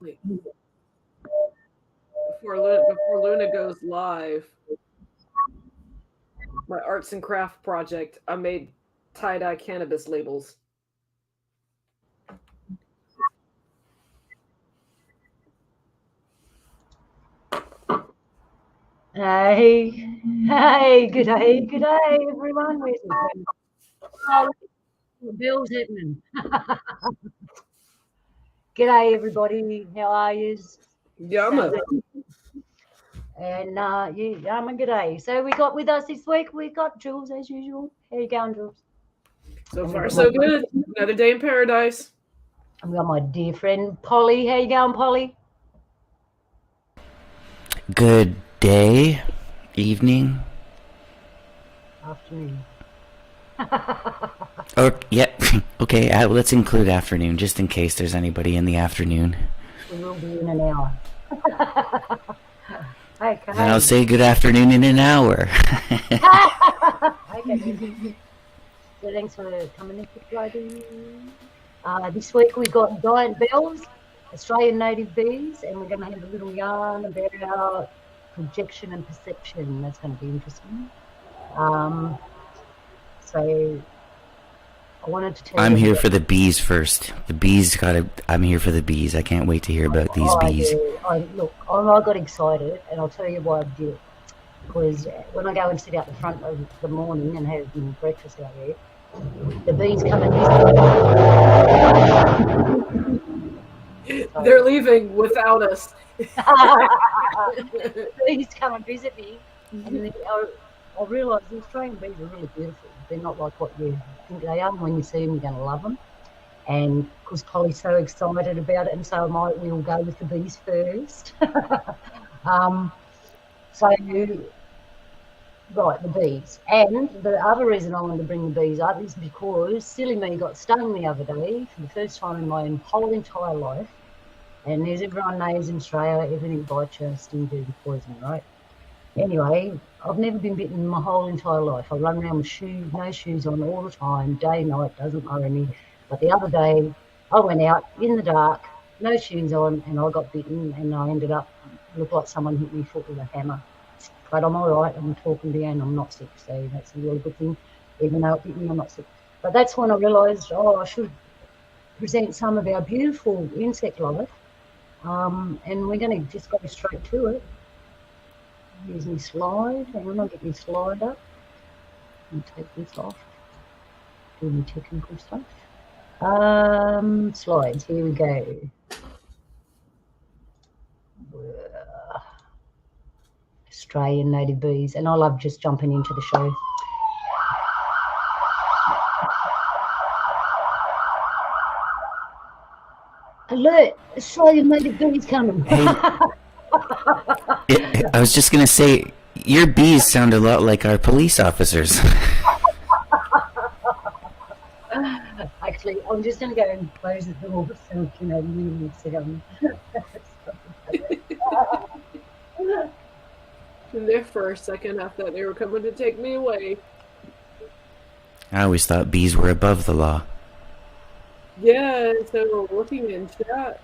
Wait, before Luna goes live, my arts and craft project, I made tie-dye cannabis labels. Hey, good day, everyone. Where's my phone? Oh, the bill's happening. G'day, everybody. How are you? Yumma. And I'm a g'day. So we got with us this week. We got Jules as usual. How you going, Jules? So far, so good. Another day in paradise. We got my dear friend Polly. How you going, Polly? Good day, evening. Afternoon. Or yeah, okay. Let's include afternoon, just in case there's anybody in the afternoon. We will be in an hour. Okay. Then I'll say good afternoon in an hour. Okay. So thanks for coming in, Friday. This week we got giant bells, Australian native bees, and we're going to have a little yarn about projection and perception. That's going to be interesting. So I wanted to tell you. I'm here for the bees first. The bees I'm here for the bees. I can't wait to hear about these bees. I got excited, and I'll tell you why I did it. Because when I go and sit out the front of the morning and have breakfast out there, the bees come and visit me. They're leaving without us. Bees come and visit me, and I realise the Australian bees are really beautiful. They're not like what you think they are. When you see them, you're going to love them. And because Polly's so excited about it, and so am I, we'll go with the bees first. Right, the bees. And the other reason I wanted to bring the bees up is because silly me got stung the other day for the first time in my whole entire life. And as everyone knows in Australia, everything bites you, sting, dirty, poison, right? Anyway, I've never been bitten in my whole entire life. I run around with no shoes on all the time, day, night, doesn't worry me. But the other day, I went out in the dark, no shoes on, and I got bitten, and I ended up, looked like someone hit me foot with a hammer. But I'm all right, I'm talking down, I'm not sick, so that's a really good thing. Even though it bit me, I'm not sick. But that's when I realised, I should present some of our beautiful insect life. And we're going to just go straight to it. Use my slide. Hang on, I'll get my slide up. And take this off. Do my technical stuff. Slides, here we go. Australian native bees. And I love just jumping into the show. Alert! Australian native bees coming. Hey, I was just gonna say, your bees sound a lot like our police officers. Actually, I'm just going to go and close the door so we sit down. There for a second, I thought they were coming to take me away. I always thought bees were above the law. Yeah, so we're looking in chat.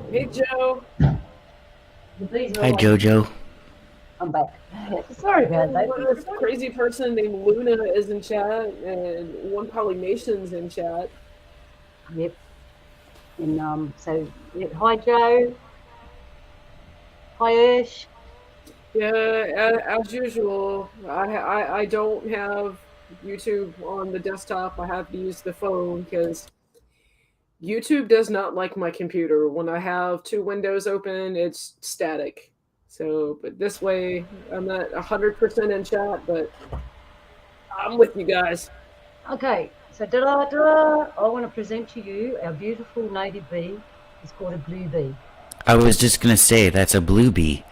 Hey, Joe. Hi, Jojo. I'm back. Sorry about that. This crazy person named Luna is in chat, and One Polynation's in chat. Yep. And hi, Joe. Hi, Ursh. Yeah, as usual, I don't have YouTube on the desktop. I have to use the phone because YouTube does not like my computer. When I have two windows open, it's static. So, but this way, I'm not 100% in chat, but I'm with you guys. Okay, so I want to present to you our beautiful native bee. It's called a blue bee. I was just gonna say, that's a blue bee.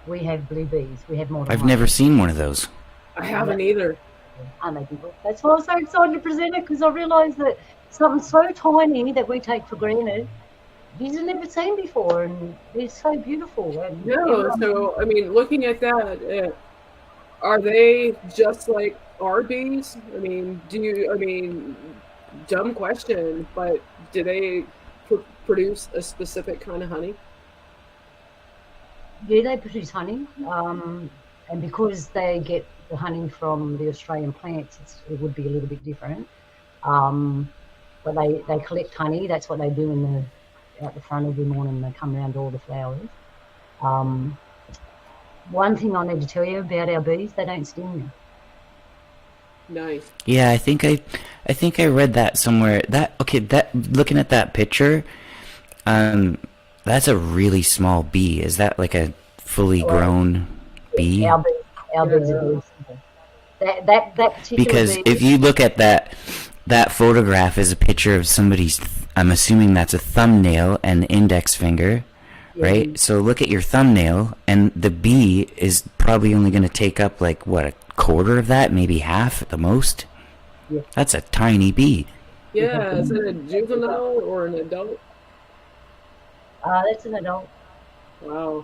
We have blue bees. We have more than I've one. never seen one of those. I haven't either. That's why I'm so excited to present it, because I realised that something so tiny that we take for granted, these have never seen before, and they're so beautiful. And so I mean, looking at that, are they just like our bees? I mean, dumb question, but do they produce a specific kind of honey? Yeah, they produce honey, and because they get the honey from the Australian plants, it would be a little bit different. But they collect honey. That's what they do out the front every morning. They come around all the flowers. One thing I need to tell you about our bees: they don't sting you. Nice. Yeah, I think I read that somewhere. That looking at that picture, that's a really small bee. Is that like a fully grown bee? Our bees are very simple. That particular Because bee. if you look at that photograph is a picture of somebody's. I'm assuming that's a thumbnail and index finger, right? So look at your thumbnail, and the bee is probably only going to take up like what, a quarter of that, maybe half at the most. Yeah. That's a tiny bee. Yeah, is it a juvenile or an adult? That's an adult. Wow.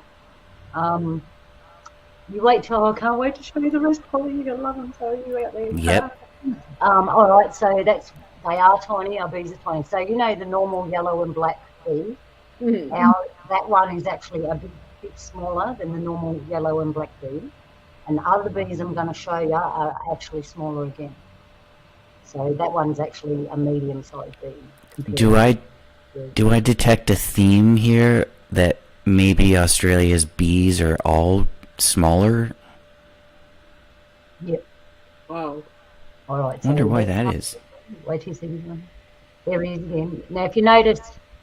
You wait till I can't wait to show you the rest, Polly. You're gonna love them. So you out there. Yep. All right. So they are tiny. Our bees are tiny. So you know the normal yellow and black bee. Mhm. That one is actually a bit smaller than the normal yellow and black bee. And the other bees I'm going to show you are actually smaller again. So that one's actually a medium-sized bee. Do I detect a theme here that maybe Australia's bees are all smaller? Yep. Wow. All right. I wonder why that is. Wait till you see this one. There he is again. Now, if you notice,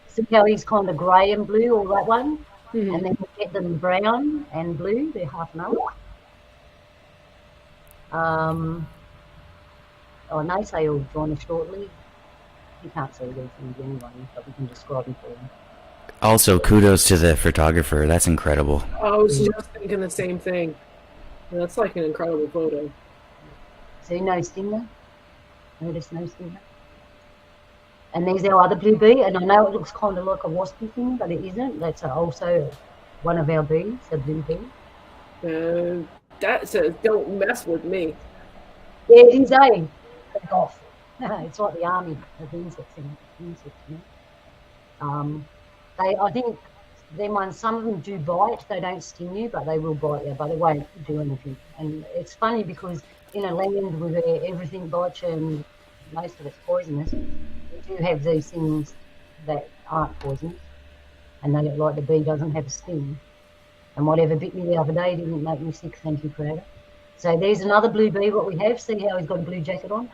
see how he's kind of grey and blue, or that one? Mhm. And then you get them brown and blue. They're half an hour. Nice they all join us shortly. You can't see these things anyway, but we can describe them for you. Also, kudos to the photographer. That's incredible. I was just thinking the same thing. That's like an incredible photo. See, no stinger. Notice no stinger. And there's our other blue bee, and I know it looks kind of like a waspy thing, but it isn't. That's also one of our bees, a blue bee. That says, "Don't mess with me." Yeah, it is a back off. It's like the army of insects. I think them ones, some of them do bite. They don't sting you, but they will bite you, but they won't do anything. And it's funny because in a land where everything bites you and most of it's poisonous, we do have these things that aren't poisonous, and they look like the bee doesn't have a sting. And whatever bit me the other day didn't make me sick, thank you, Creator. So there's another blue bee, what we have. See how he's got a blue jacket on?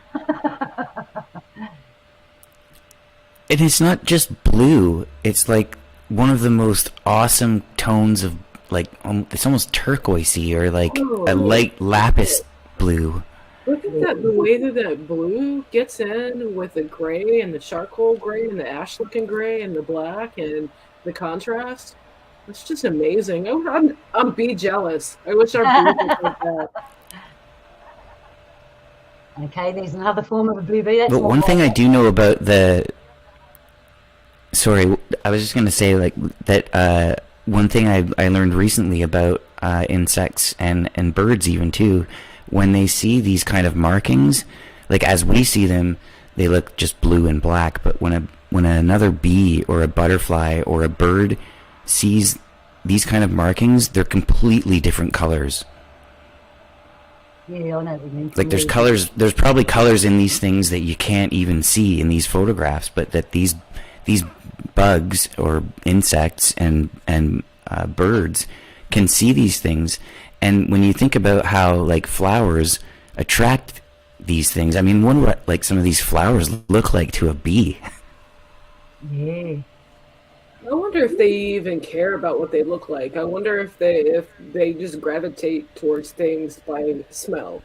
And it's not just blue. It's like one of the most awesome tones of, like, it's almost turquoisey or like a light lapis blue. Look at that, the way that blue gets in with the gray and the charcoal gray and the ash-looking gray and the black and the contrast. It's just amazing. Oh, I'm bee jealous. I wish our bees was like that. Okay, there's another form of a blue bee. That's But one thing I do know about sorry, I was just going to say, like, that one thing I learned recently about insects and birds even too, when they see these kind of markings, like as we see them, they look just blue and black, but when another bee or a butterfly or a bird sees these kind of markings, they're completely different colors. Yeah, I know what you mean. Like there's probably colors in these things that you can't even see in these photographs, but that these bugs or insects and birds can see these things. And when you think about how, like, flowers attract these things, I mean, wonder what, like, some of these flowers look like to a bee. Yeah. I wonder if they even care about what they look like. I wonder if they just gravitate towards things by smell.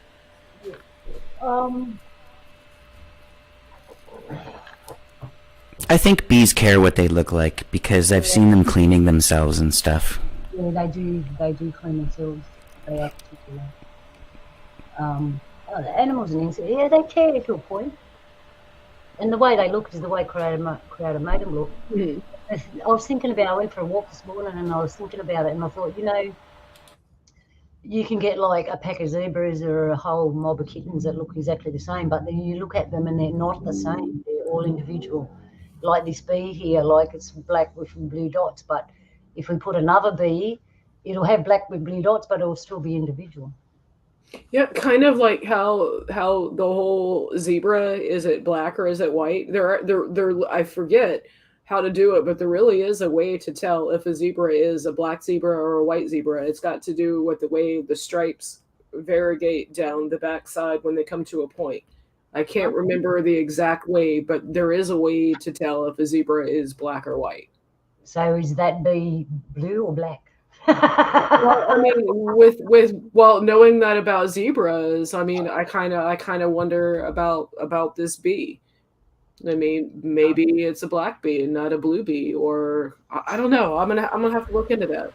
I think bees care what they look like because I've seen them cleaning themselves and stuff. Yeah, they do clean themselves. They are particular. The animals and insects, yeah, they care to a point. And the way they look is the way Creator made them look. Mhm. I was thinking about, I went for a walk this morning and I was thinking about it and I thought, you can get like a pack of zebras or a whole mob of kittens that look exactly the same, but then you look at them and they're not the same. They're all individual. like this bee here, like it's black with blue dots. But if we put another bee, it'll have black with blue dots, but it'll still be individual. Yeah, kind of like how the whole zebra, is it black or is it white? There I forget how to do it, but there really is a way to tell if a zebra is a black zebra or a white zebra. It's got to do with the way the stripes variegate down the backside when they come to a point. I can't remember the exact way, but there is a way to tell if a zebra is black or white. So is that bee blue or black? Well, I mean, knowing that about zebras, I mean, I kind of wonder about this bee. I mean, maybe it's a black bee and not a blue bee, or I don't know. I'm gonna have to look into that.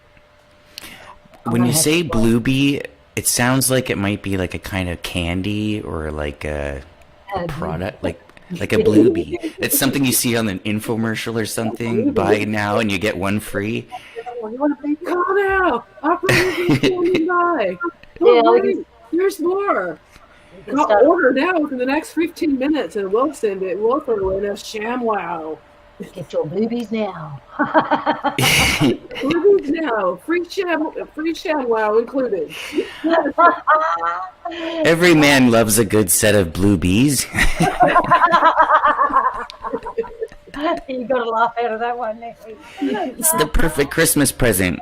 When you say blue bee, it sounds like it might be like a kind of candy or like a product, like a blue bee. It's something you see on an infomercial or something. Buy now and you get one free. Call now! Operator standing by. Yeah, Wait, there's more. Order now within the next 15 minutes, and we'll send it. We'll throw in a ShamWow. Get your bluebies now. Bluebies now, free ShamWow included. Every man loves a good set of blue bees. You got to laugh out of that one next week. It's the perfect Christmas present.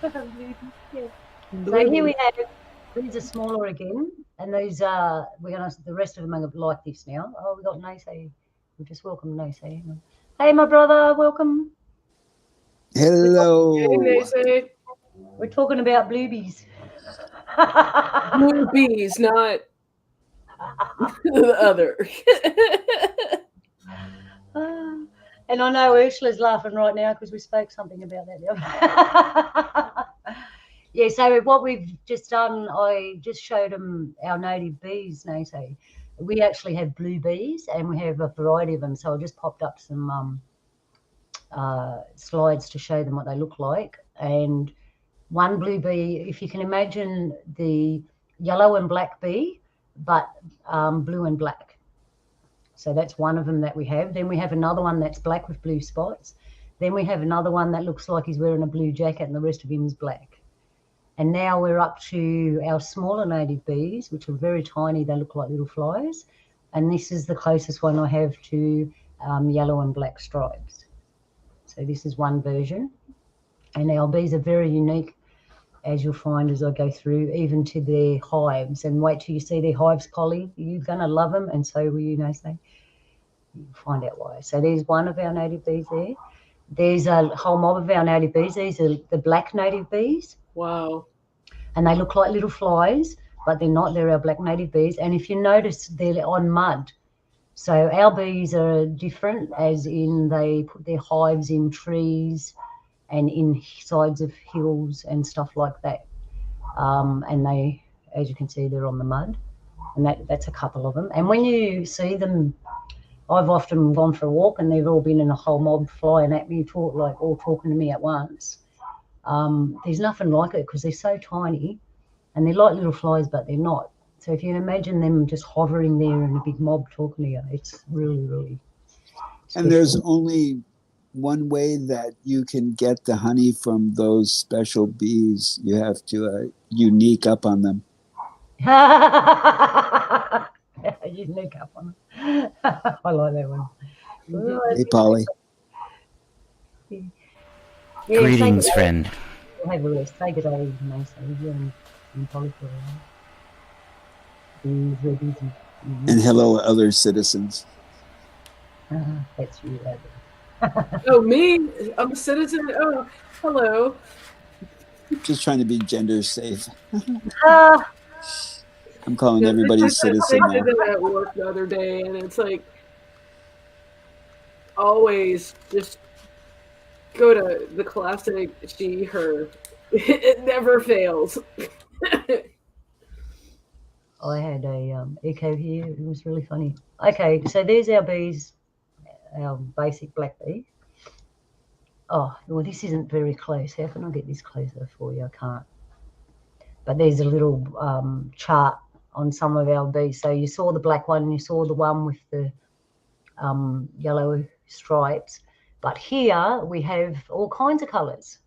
So here we have, these are smaller again, and these are, the rest of them are like this now. Oh, we got Naysay. We just welcome Naysay. Hey, my brother, welcome. Hello. Hey, Naysay. We're talking about bluebies. Blue bees, not the other. And I know Ursula's laughing right now because we spoke something about that the other. Yeah, so what we've just done, I just showed them our native bees, Naysay. We actually have blue bees and we have a variety of them. So I just popped up some slides to show them what they look like. And one blue bee, if you can imagine the yellow and black bee, but blue and black. So that's one of them that we have. Then we have another one that's black with blue spots. Then we have another one that looks like he's wearing a blue jacket and the rest of him is black. And now we're up to our smaller native bees, which are very tiny. They look like little flies. And this is the closest one I have to yellow and black stripes. So this is one version. And our bees are very unique, as you'll find as I go through, even to their hives. And wait till you see their hives, Polly. You're going to love them, and so will you, Naysay. You'll find out why. So there's one of our native bees there. There's a whole mob of our native bees. These are the black native bees. Wow. And they look like little flies, but they're not. They're our black native bees. And if you notice, they're on mud. So our bees are different, as in they put their hives in trees and in sides of hills and stuff like that. And they, as you can see, they're on the mud. And that's a couple of them. And when you see them, I've often gone for a walk and they've all been in a whole mob flying at me, all talking to me at once. There's nothing like it because they're so tiny and they're like little flies, but they're not. So if you can imagine them just hovering there in a big mob talking to you, it's really, really special. And there's only one way that you can get the honey from those special bees. You have to unique up on them. Unique up on them. I like that one. Hey, Polly. Yeah, Greetings, friend. Have a rest. Say good day, Naysay. And Polly for And hello, other citizens. That's you, Oh, me? I'm a citizen? Oh, hello. Just trying to be gender safe. Uh, I'm calling everybody a citizen I now. did that at work the other day, and it's like, always just go to the classic she, her. It never fails. I had a echo here. It was really funny. Okay, so there's our bees, our basic black bee. Oh, well, this isn't very close. How can I get this closer for you? I can't. But there's a little chart on some of our bees. So you saw the black one and you saw the one with the yellow stripes. But here we have all kinds of colours,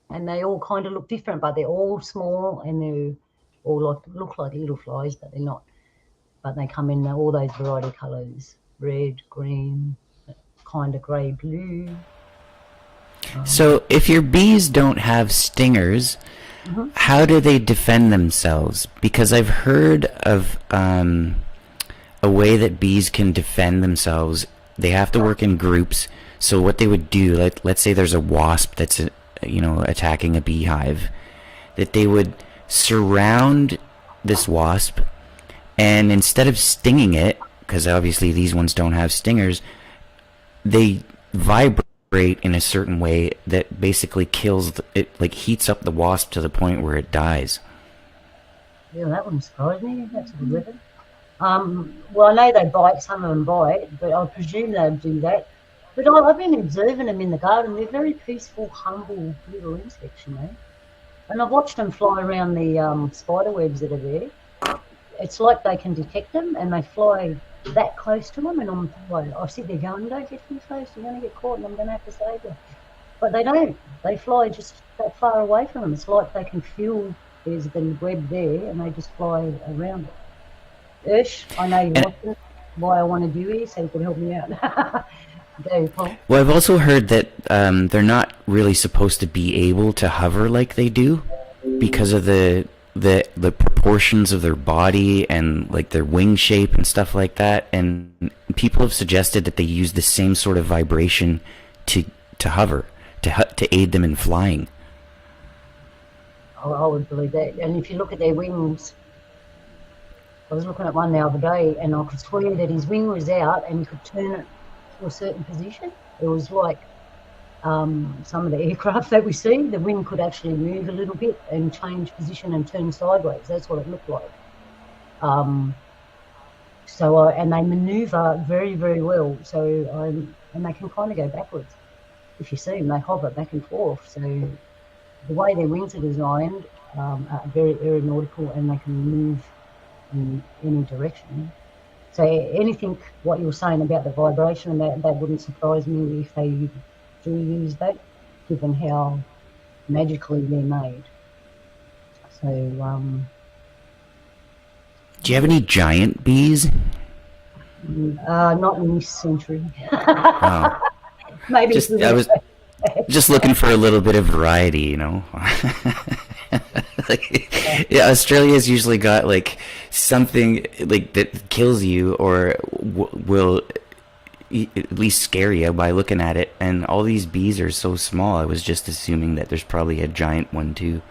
and they all kind of look different, but they're all small and they're all look like little flies, but they're not. But they come in all those variety colours: red, green, kind of grey, blue. So if your bees don't have stingers, how do they defend themselves? Because I've heard of a way that bees can defend themselves. They have to work in groups. So what they would do, let's say there's a wasp that's attacking a beehive, that they would surround this wasp, and instead of stinging it, because obviously these ones don't have stingers, they vibrate in a certain way that basically kills it, like heats up the wasp to the point where it dies. Yeah, that one surprised me. That's a good weapon. Well, I know they bite. Some of them bite, but I presume they'd do that. But I've been observing them in the garden. They're very peaceful, humble little insects, you know. And I've watched them fly around the spider webs that are there. It's like they can detect them, and they fly that close to them, and I sit there going, don't get too close, you're going to get caught and I'm going to have to save you. But they don't. They fly just that far away from them. It's like they can feel there's the web there, and they just fly around it. Ursh, I know you're watching, why I wanted you here, so you can help me out. Go, Paul. Well, I've also heard that they're not really supposed to be able to hover like they do because of the proportions of their body and like their wing shape and stuff like that. And people have suggested that they use the same sort of vibration to hover, to aid them in flying. I would believe that. And if you look at their wings, I was looking at one the other day, and I could swear that his wing was out and he could turn it to a certain position. It was like some of the aircraft that we see, the wing could actually move a little bit and change position and turn sideways. That's what it looked like. And they manoeuvre very, very well. And they can kind of go backwards. If you see them, they hover back and forth. So the way their wings are designed are very aeronautical, and they can move in any direction. So anything what you were saying about the vibration, that wouldn't surprise me if they do use that, given how magically they're made. So, do you have any giant bees? not in this century. Oh. Maybe I was just looking for a little bit of variety, you know. Australia's usually got like something like that kills you or will at least scare you by looking at it, and all these bees are so small. I was just assuming that there's probably a giant one too.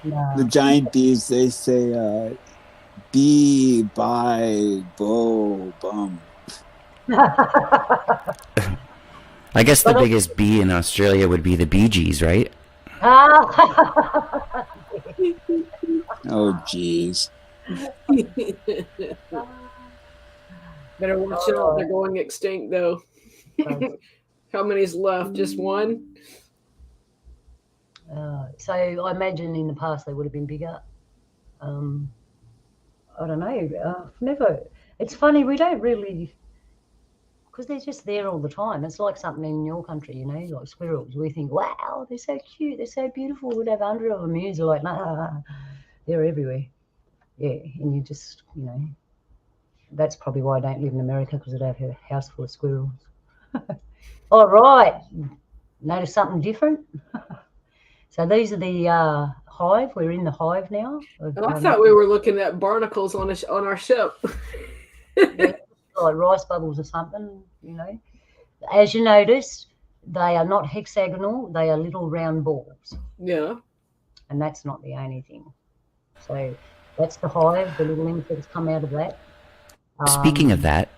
No. The giant bees, they say bee, bye, bo, bum. I guess the biggest bee in Australia would be the Bee Gees, right? Oh, jeez. Better watch out, they're going extinct though. How many's left? Just one? So I imagine in the past they would have been bigger. I don't know. Never. It's funny, we don't really, because they're just there all the time. It's like something in your country, you know, like squirrels. We think, wow, they're so cute, they're so beautiful. We'd have 100 of them. You're like, nah, they're everywhere. Yeah, and you just, you know, that's probably why I don't live in America, because I'd have a house full of squirrels. All right. Notice something different? So these are the hive. We're in the hive now. I thought we were looking at barnacles on our ship. Yeah, like rice bubbles or something, you know. As you notice, they are not hexagonal. They are little round balls. Yeah. And that's not the only thing. So that's the hive, the little insects come out of that. Speaking of that,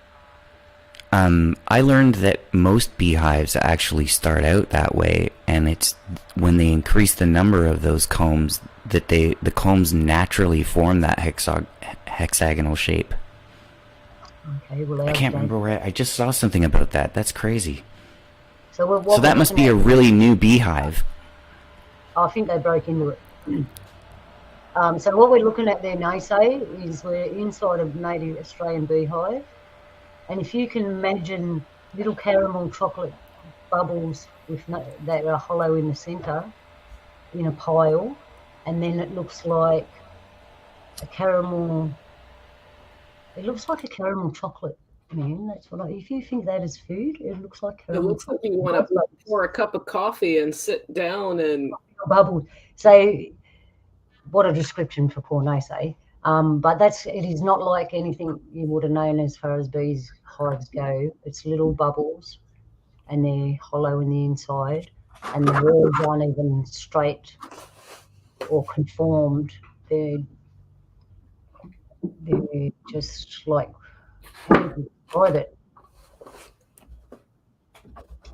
I learned that most beehives actually start out that way, and it's when they increase the number of those combs that the combs naturally form that hexagonal shape. Okay, well, I can't remember where I just saw something about that. That's crazy. So that must be a really new beehive. I think they broke into it. So what we're looking at there, Nase, is we're inside a native Australian beehive, And if you can imagine little caramel chocolate bubbles that are hollow in the centre in a pile, and then it looks like a caramel. It looks like a caramel chocolate, man. That's what if you think that is food, it looks like It caramel looks like chocolate. you want to pour a cup of coffee and sit down and Bubbles. So, what a description for poor Nace. But it is not like anything you would have known as far as bees hives go. It's little bubbles, and they're hollow in the inside, and the walls aren't even straight or conformed. They're just like, how do you describe it?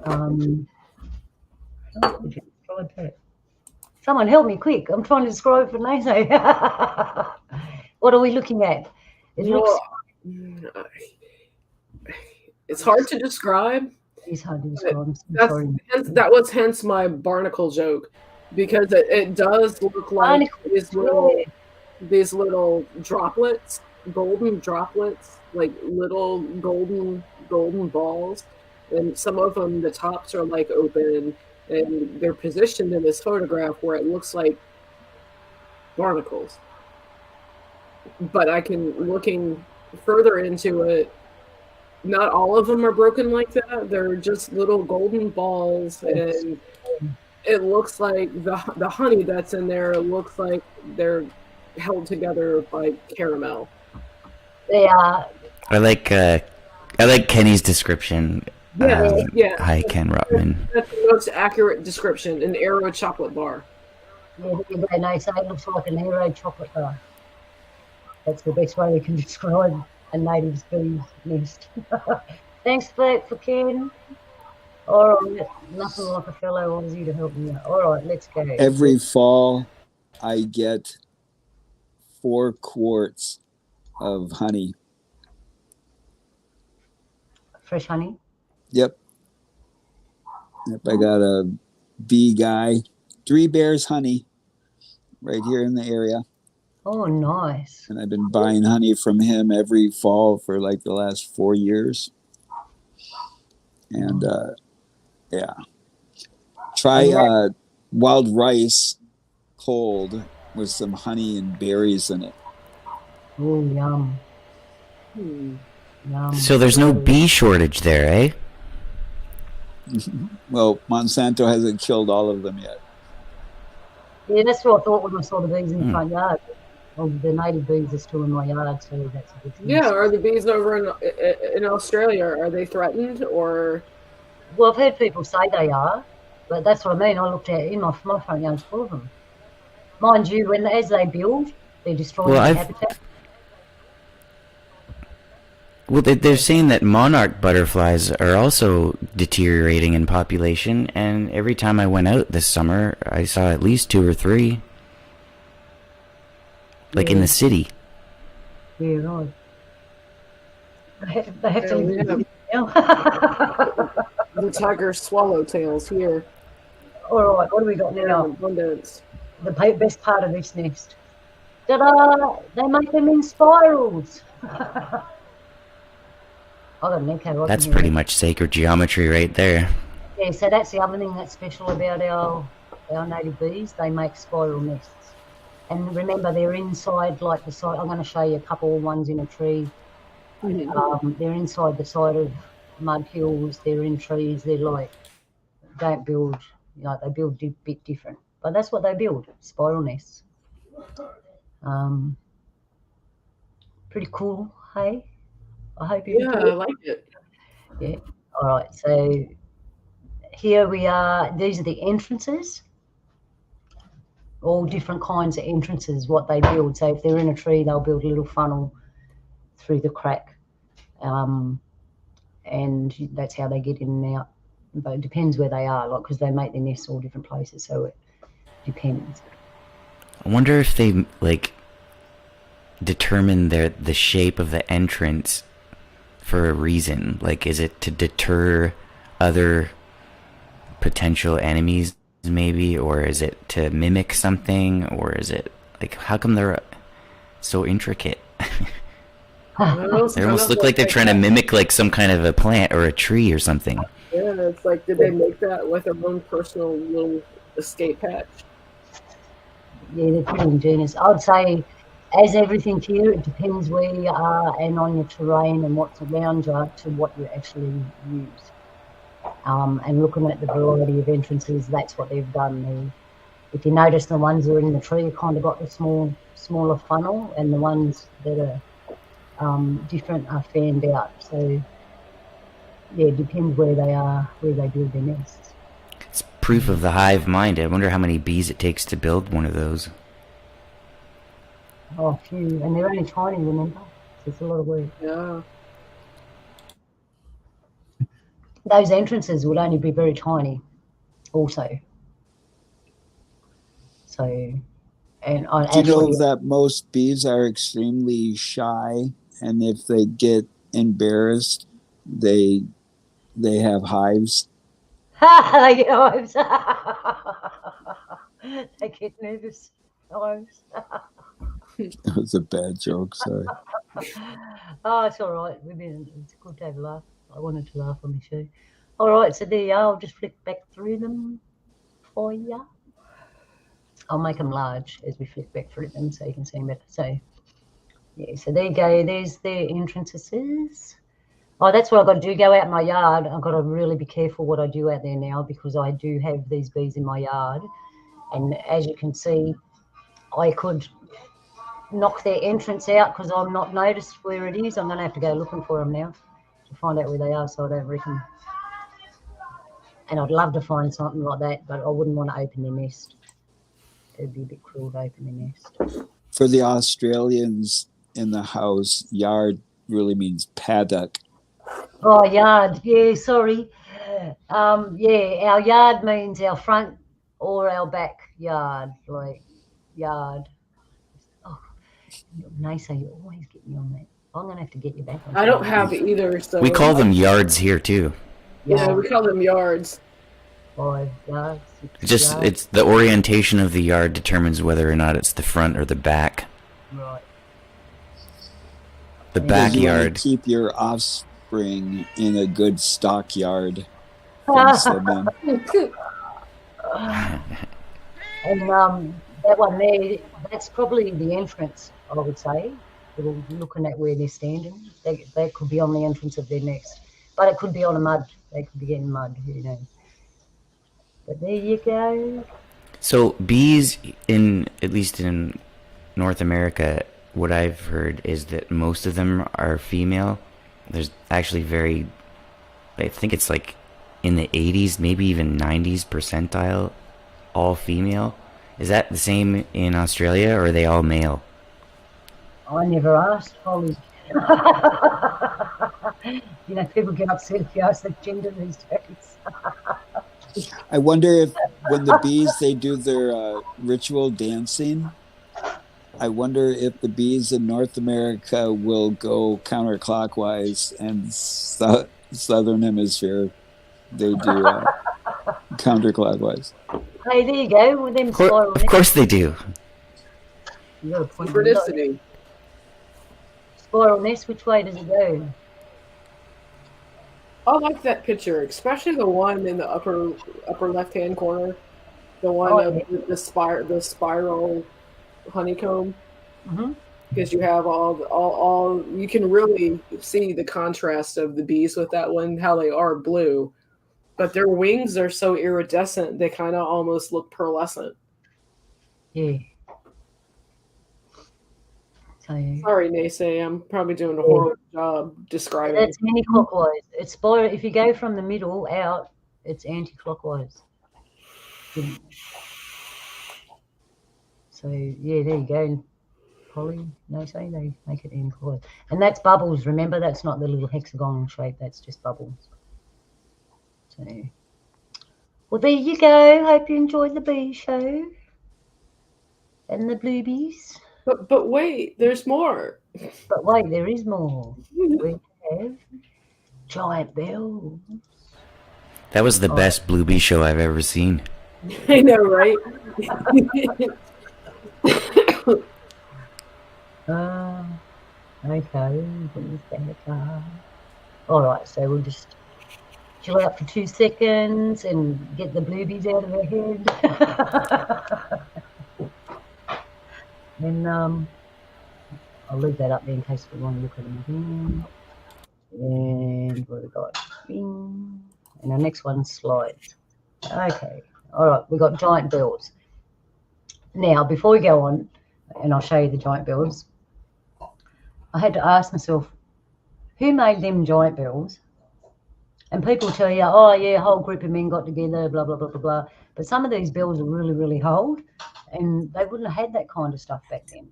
How would you describe that? Someone help me quick. I'm trying to describe it for Nace. What are we looking at? It looks. It's hard to describe. It's hard to describe. That was hence my barnacle joke, because it does look like these little droplets, golden droplets, like little golden balls, and some of them, the tops are like open, and they're positioned in this photograph where it looks like barnacles. But looking further into it, not all of them are broken like that. They're just little golden balls, and it looks like the honey that's in there looks like they're held together by caramel. They are. I like Kenny's description. Yeah. Hi, Ken Rotman. That's the most accurate description. An Aero chocolate bar. Yeah, Nace, it looks like an Aero chocolate bar. That's the best way we can describe a native bee's nest. Thanks for Ken. All right, nothing like a fellow Aussie to help me out. All right, let's go. Every fall, I get 4 quarts of honey. Fresh honey? Yep. I got a bee guy, 3 Bears honey, right here in the area. Oh, nice. And I've been buying honey from him every fall for like the last 4 years. And yeah. Try wild rice cold with some honey and berries in it. Oh, yum. Yum. So there's no bee shortage there, eh? Well, Monsanto hasn't killed all of them yet. Yeah, that's what I thought when I saw the bees in the front yard. Well, the native bees are still in my yard, so that's a good thing. Yeah, are the bees over in Australia, are they threatened, or? Well, I've heard people say they are, but that's what I mean. I looked at in my front yard's full of them. Mind you, as they build, they're destroying the habitat. Well, they're saying that monarch butterflies are also deteriorating in population, and every time I went out this summer, I saw at least 2 or 3. Like in the city. Yeah, right. They have to live now. The tiger swallowtails here. All right, what do we got now? Abundance. The best part of this nest. Ta-da! They make them in spirals. That's pretty much sacred geometry right there. Yeah, so that's the other thing that's special about our native bees. They make spiral nests. And remember, they're inside, like the side. I'm going to show you a couple of ones in a tree. They're inside the side of mud hills. They're in trees. They're like, don't build, they build a bit different. But that's what they build, spiral nests. Pretty cool, hey? I hope you enjoy it. I like it. Yeah. All right. So here we are. These are the entrances. All different kinds of entrances, what they build. So if they're in a tree, they'll build a little funnel through the crack. And that's how they get in and out. But it depends where they are, like, because they make their nests all different places. So it depends. I wonder if they, like, determine the shape of the entrance for a reason. Like, is it to deter other potential enemies, maybe, or is it to mimic something, or is it like, how come they're so intricate? Well, it's They kind almost of look like they're like trying to mimic like some kind of a plant or a tree or something. yeah, it's like, did they make that with their own personal little escape hatch? Yeah, they're pretty ingenious. I'd say, as everything here, it depends where you are and on your terrain and what's around you to what you actually use. And looking at the variety of entrances, that's what they've done. If you notice, the ones that are in the tree have kind of got the smaller funnel, and the ones that are different are fanned out. So yeah, it depends where they are, where they build their nests. It's proof of the hive mind. I wonder how many bees it takes to build one of those. Oh, a few, and they're only tiny, remember? So it's a lot of work. Yeah. Those entrances would only be very tiny, also. So, and Do you know actually, that most bees are extremely shy, and if they get embarrassed, they have hives? they get hives. They get nervous. Hives. That was a bad joke. Sorry. Oh, it's all right. It's good to have a laugh. I wanted to laugh on the show. All right, so there you are. I'll just flick back through them for you. I'll make them large as we flick back through them so you can see them better. So, yeah, so there you go. There's their entrances. Oh, that's what I've got to do. Go out in my yard. I've got to really be careful what I do out there now because I do have these bees in my yard. And as you can see, I could knock their entrance out because I'm not noticed where it is. I'm going to have to go looking for them now to find out where they are, so I don't reckon. And I'd love to find something like that, but I wouldn't want to open their nest. It'd be a bit cruel to open their nest. For the Australians in the house, yard really means paddock. Oh, yard. Yeah, sorry. Yeah, our yard means our front or our back yard, like yard. Oh, Nasa, you always get me on that. I'm going to have to get you back on I don't have either, so We call them yards here too. yeah, we call them yards. 5 yards, 6 yards. It's the orientation of the yard determines whether or not it's the front or the back. Right. The Because you want backyard. to keep your offspring in a good stockyard. Fence them in. And that one there, that's probably the entrance, I would say. Looking at where they're standing, they could be on the entrance of their nest, but it could be on a mud. They could be getting mud, who knows. But there you go. So bees at least in North America, what I've heard is that most of them are female. There's actually I think it's like in the 80s, maybe even 90s percentile, all female. Is that the same in Australia, or are they all male? I never asked, Holly. You know, people get upset if you ask the gender these days. I wonder if when the bees, they do their ritual dancing, I wonder if the bees in North America will go counterclockwise and Southern Hemisphere, they do counterclockwise. Hey, there you go. With them spiral Of course they do. You got a point. Synchronicity. Spiral nest, which way does it go? I like that picture, especially the one in the upper left-hand corner. The one Oh, of yeah. the spiral honeycomb. Mm-hmm. Because you have all you can really see the contrast of the bees with that one, how they are blue, but their wings are so iridescent they kind of almost look pearlescent. Yeah. So Sorry, Naysay, I'm probably doing a horrible job describing. that's anti-clockwise. It's spiral. If you go from the middle out, it's anti-clockwise. So yeah, there you go. Polly, no say they make it anti-clockwise, and that's bubbles. Remember, that's not the little hexagon shape. That's just bubbles. So, well, there you go. Hope you enjoyed the bee show and the bluebies. But wait, there's more. But wait, there is more. We have giant bells. That was the best Bluebee show I've ever seen. I know, right? Okay, put this back. All right, so we'll just chill out for 2 seconds and get the bluebies out of our head. And I'll leave that up there in case we want to look at them again. And what have we got? Bing. And our next one slides. Okay, all right, we've got giant bells. Now, before we go on, and I'll show you the giant bells, I had to ask myself, who made them giant bells? And people tell you, oh yeah, a whole group of men got together, blah, blah, blah, blah, blah. But some of these bells are really, really old, and they wouldn't have had that kind of stuff back then.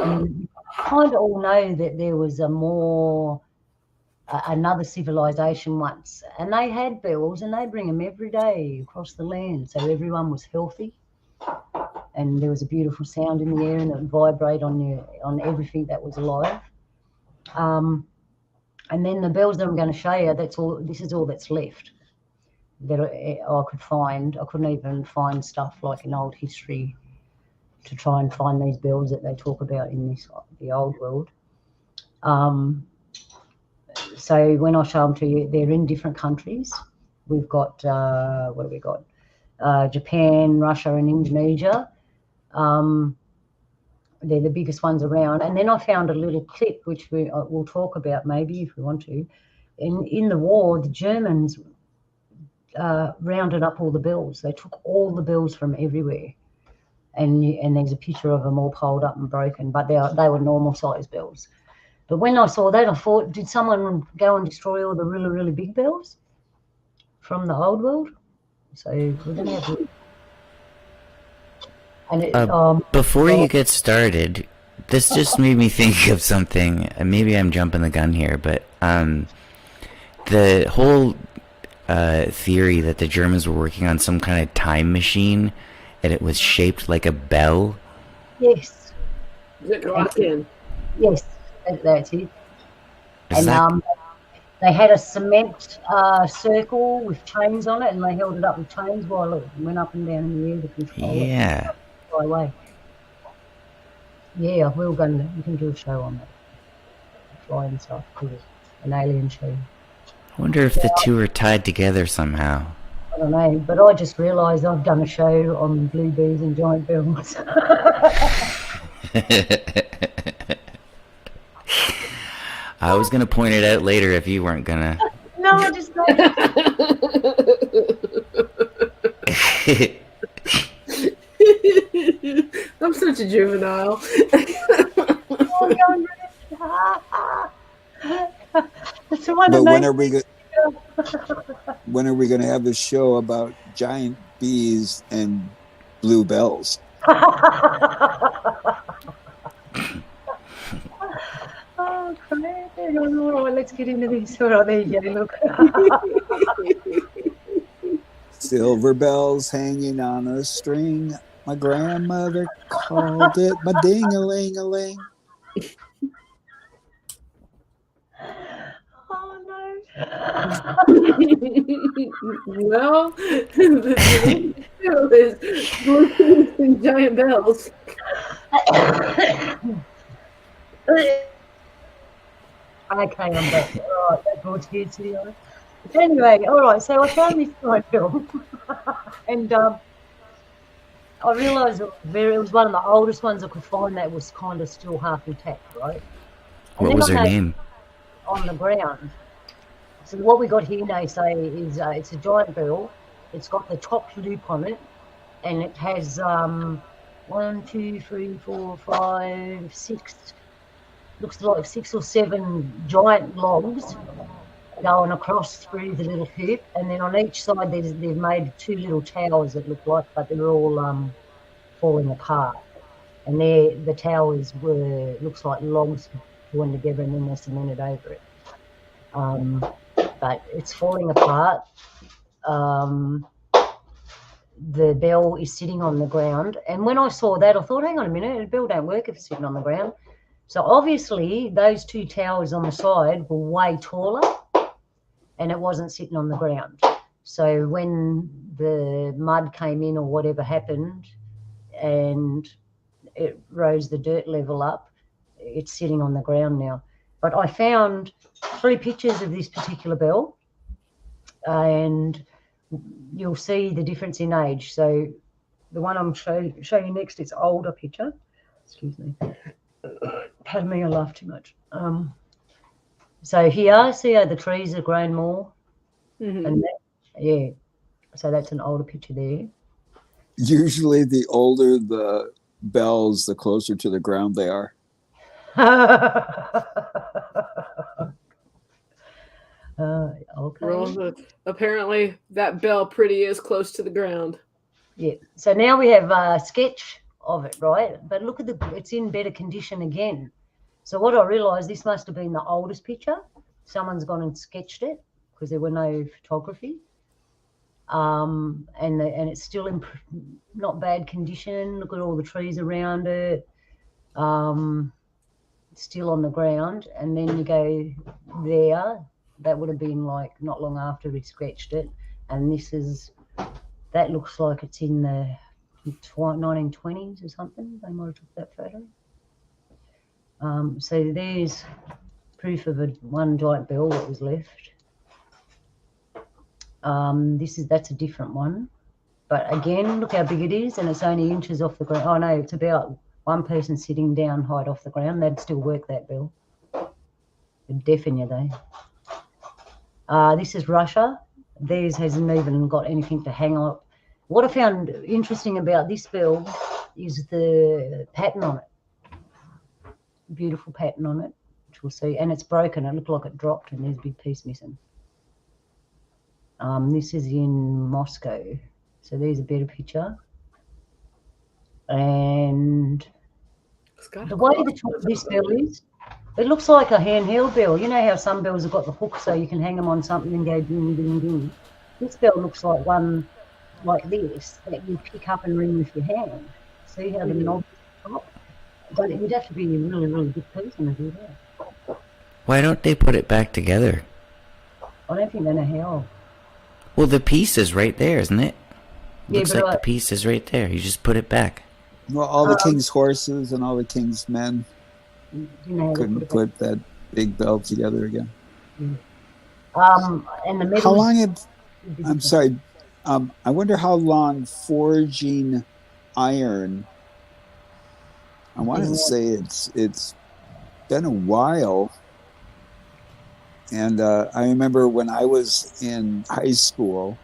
And you kind of all know that there was another civilization once, and they had bells, and they bring them every day across the land, so everyone was healthy, and there was a beautiful sound in the air, and it would vibrate on everything that was alive. And then the bells that I'm going to show you, this is all that's left that I could find. I couldn't even find stuff like in old history to try and find these bells that they talk about in the old world. So when I show them to you, they're in different countries. We've got, what have we got? Japan, Russia, and Indonesia. They're the biggest ones around. And then I found a little clip, which we'll talk about maybe if we want to. In the war, the Germans rounded up all the bells. They took all the bells from everywhere. And there's a picture of them all piled up and broken, but they were normal size bells. But when I saw that, I thought, did someone go and destroy all the really, really big bells from the old world? So we're going to have... And before you get started, this just made me think of something. Maybe I'm jumping the gun here, but the whole theory that the Germans were working on some kind of time machine and it was shaped like a bell. Yes. Yes, that's it. And they had a cement circle with chains on it, and they held it up with chains while it went up and down in the air to control it. Yeah. Fly away. Yeah, we can do a show on that. Flying stuff, cool. An alien show. I wonder if the two are tied together somehow. I don't know, but I just realised I've done a show on blue bees and giant bells. I was going to point it out later if you weren't going to. No, I just know. I'm such a juvenile. But when are we going to have a show about giant bees and blue bells? Oh, crazy. All right, let's get into this. All right, there you go, look. Silver bells hanging on a string. My grandmother called it my ding-a-ling-a-ling. Oh, no. Well, the show is blue bees and giant bells. Okay, I'm back. All right, that brought tears to the eye. But anyway, all right, so I found this giant bell. And I realised it was one of the oldest ones I could find that was kind of still half intact, right? And What was her name? On the ground. So what we got here, they say, is it's a giant bell. It's got the top loop on it, and it has 1, 2, 3, 4, 5, 6. Looks like 6 or 7 giant logs going across through the little hoop, and then on each side they've made 2 little towers that look like, but they're all falling apart. And the towers looks like logs joined together, and then they're cemented over it. But it's falling apart. The bell is sitting on the ground, and when I saw that, I thought, hang on a minute, the bell don't work if it's sitting on the ground. So obviously those 2 towers on the side were way taller, and it wasn't sitting on the ground. So when the mud came in or whatever happened and it rose the dirt level up, it's sitting on the ground now. But I found 3 pictures of this particular bell, and you'll see the difference in age. So the one I'm showing you next is older picture. Excuse me. Pardon me, I laugh too much. So here, see how the trees are grown more? And yeah, so that's an older picture there. Usually the older the bells, the closer to the ground they are. Okay. Well, apparently that bell pretty is close to the ground. Yeah. So now we have a sketch of it, right? But look at it's in better condition again. So what I realised, this must have been the oldest picture. Someone's gone and sketched it because there were no photography. And it's still in not bad condition. Look at all the trees around it. Still on the ground. And then you go there. That would have been like not long after we sketched it. And that looks like it's in the 1920s or something. They might have took that photo. So there's proof of one giant bell that was left. That's a different one, but again, look how big it is, and it's only inches off the ground. Oh no, it's about one person sitting down height off the ground. They'd still work that bell. It'd deafen you though. This is Russia. Theirs hasn't even got anything to hang up. What I found interesting about this bell is the pattern on it. Beautiful pattern on it, which we'll see, and it's broken. It looked like it dropped, and there's a big piece missing. This is in Moscow, so there's a better picture. And the way the top of this bell is, it looks like a handheld bell. You know how some bells have got the hook so you can hang them on something and go ding, ding, ding. This bell looks like one like this that you pick up and ring with your hand. See how the knob is top? But you'd have to be a really, really good person to do that. Why don't they put it back together? I don't think they know how. Well, the piece is right there, isn't it? Yeah, Looks like the piece is right there. You just put it back. Well, all the king's horses and all the king's men couldn't put that big bell together again. Yeah. And the metal. How long I'm sorry. I wonder how long forging iron. I want to say it's been a while. And I remember when I was in high school,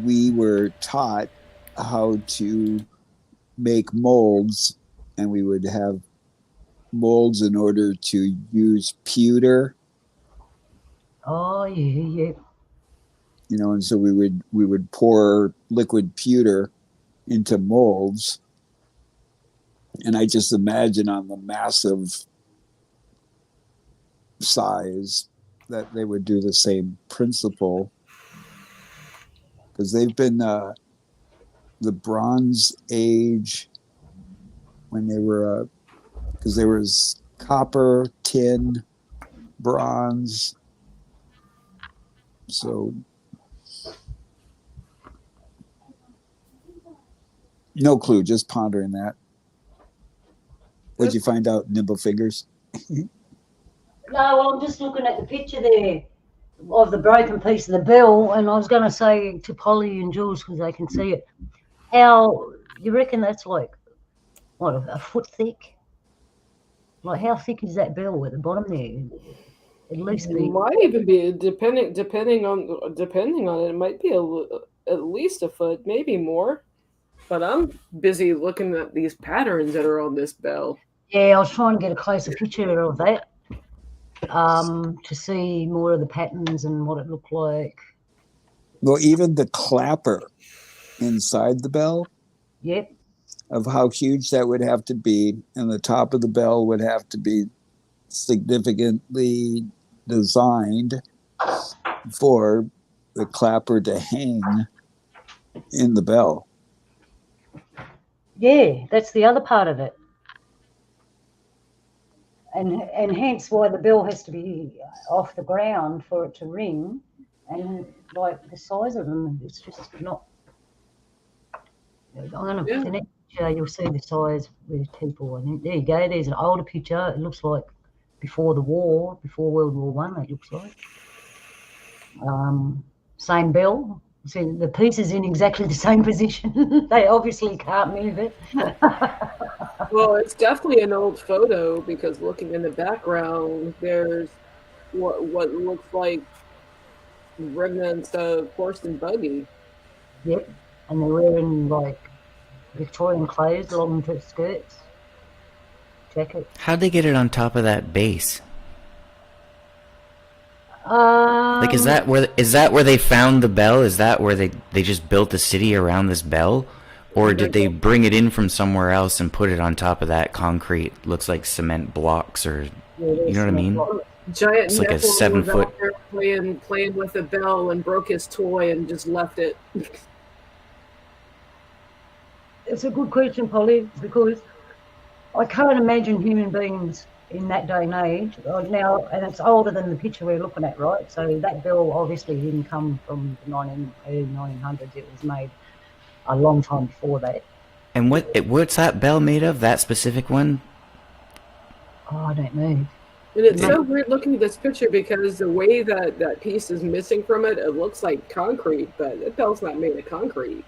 we were taught how to make molds, and we would have molds in order to use pewter. Oh yeah. You know, and so we would pour liquid pewter into molds, and I just imagine on the massive size that they would do the same principle, because they've been the Bronze Age when they were because there was copper, tin, bronze, so no clue, just pondering that. What'd you find out, nimble fingers? No, well, I'm just looking at the picture there of the broken piece of the bell, and I was going to say to Polly and Jules, because they can see it, how you reckon that's like, what, a foot thick? Like, how thick is that bell at the bottom there? At least It might even be depending on it. It might be at least a foot, maybe more. But I'm busy looking at these patterns that are on this bell. Yeah, I was trying to get a closer picture of that. To see more of the patterns and what it looked like. Well, even the clapper inside the bell. Yep. Of how huge that would have to be, and the top of the bell would have to be significantly designed for the clapper to hang in the bell. Yeah, that's the other part of it. And hence why the bell has to be off the ground for it to ring. And like the size of them, it's just not. I'm going to connect picture, you'll see the size with people. I think there you go. There's an older picture. It looks like before the war, before World War One. It looks like. Same bell. So the piece is in exactly the same position. They obviously can't move it. Well, it's definitely an old photo because looking in the background, there's what looks like remnants of horse and buggy. Yep, and they're wearing like Victorian clothes, long skirts, jacket. How'd they get it on top of that base? Like, is that where they found the bell? Is that where they just built a city around this bell? Or did they bring it in from somewhere else and put it on top of that concrete? Looks like cement blocks, or you know what I mean? Giant It's like a Nephilim 7 was foot. out there playing with a bell and broke his toy and just left it. It's a good question, Polly, because I can't imagine human beings in that day and age now, and it's older than the picture we're looking at, right? So that bell obviously didn't come from the early 1900s. It was made a long time before that. And what's that bell made of? That specific one? Oh, I don't know. And it's so weird looking at this picture because the way that piece is missing from it, it looks like concrete, but that bell's not made of concrete.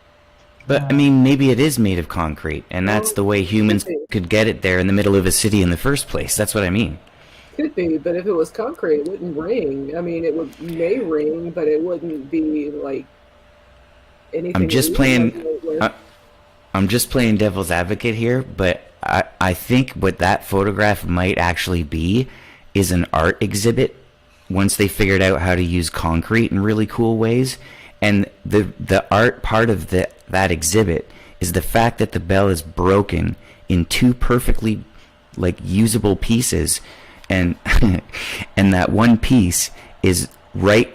But I mean, maybe it is made of concrete, and that's the way humans could get it there in the middle of a city in the first place. That's what I mean. Could be, but if it was concrete, it wouldn't ring. I mean, may ring, but it wouldn't be like anything. I'm just playing devil's advocate here, but I think what that photograph might actually be is an art exhibit once they figured out how to use concrete in really cool ways. And the art part of that exhibit is the fact that the bell is broken in two perfectly like usable pieces, and and that one piece is right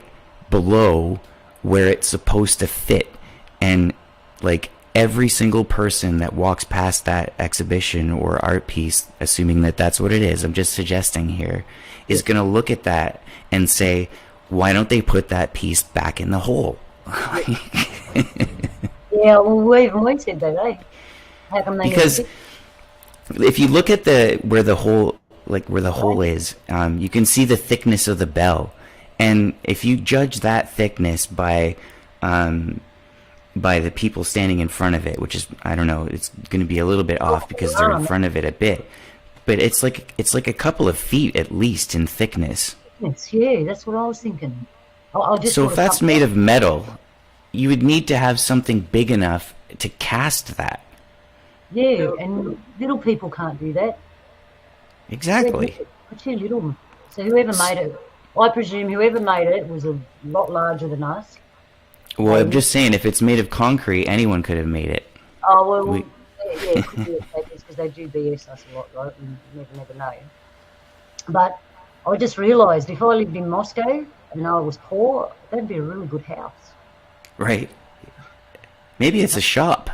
below where it's supposed to fit, and like every single person that walks past that exhibition or art piece, assuming that that's what it is, I'm just suggesting here, is going to look at that and say, why don't they put that piece back in the hole? Yeah, well, we said that, eh? How come they because if you look at where the hole is, you can see the thickness of the bell, and if you judge that thickness by the people standing in front of it, which is, I don't know, it's going to be a little bit off because they're in front of it a bit, but it's like a couple of feet at least in thickness. Yeah, that's what I was thinking. So if that's made of metal, you would need to have something big enough to cast that. Yeah, and little people can't do that. Exactly. They're too little. So whoever made it, I presume whoever made it was a lot larger than us. Well, I'm just saying, if it's made of concrete, anyone could have made it. Oh, well, yeah, it could be because they do BS us a lot, right? And you never know. But I just realised if I lived in Moscow and I was poor, that'd be a really good house. Right. Maybe it's a shop.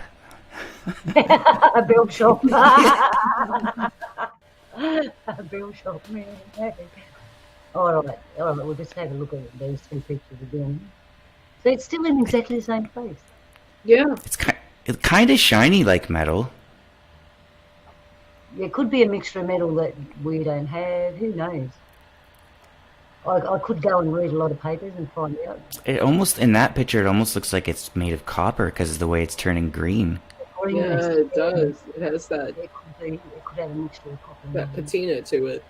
A bill shop. A bill shop, man. All right, we'll just have a look at these two pictures again. So it's still in exactly the same place. Yeah. It's kind of shiny like metal. It could be a mixture of metal that we don't have. Who knows? I could go and read a lot of papers and find out. In that picture, it almost looks like it's made of copper because of the way it's turning green. Yeah, it does. It has that. It could have a mixture of copper. That patina to it.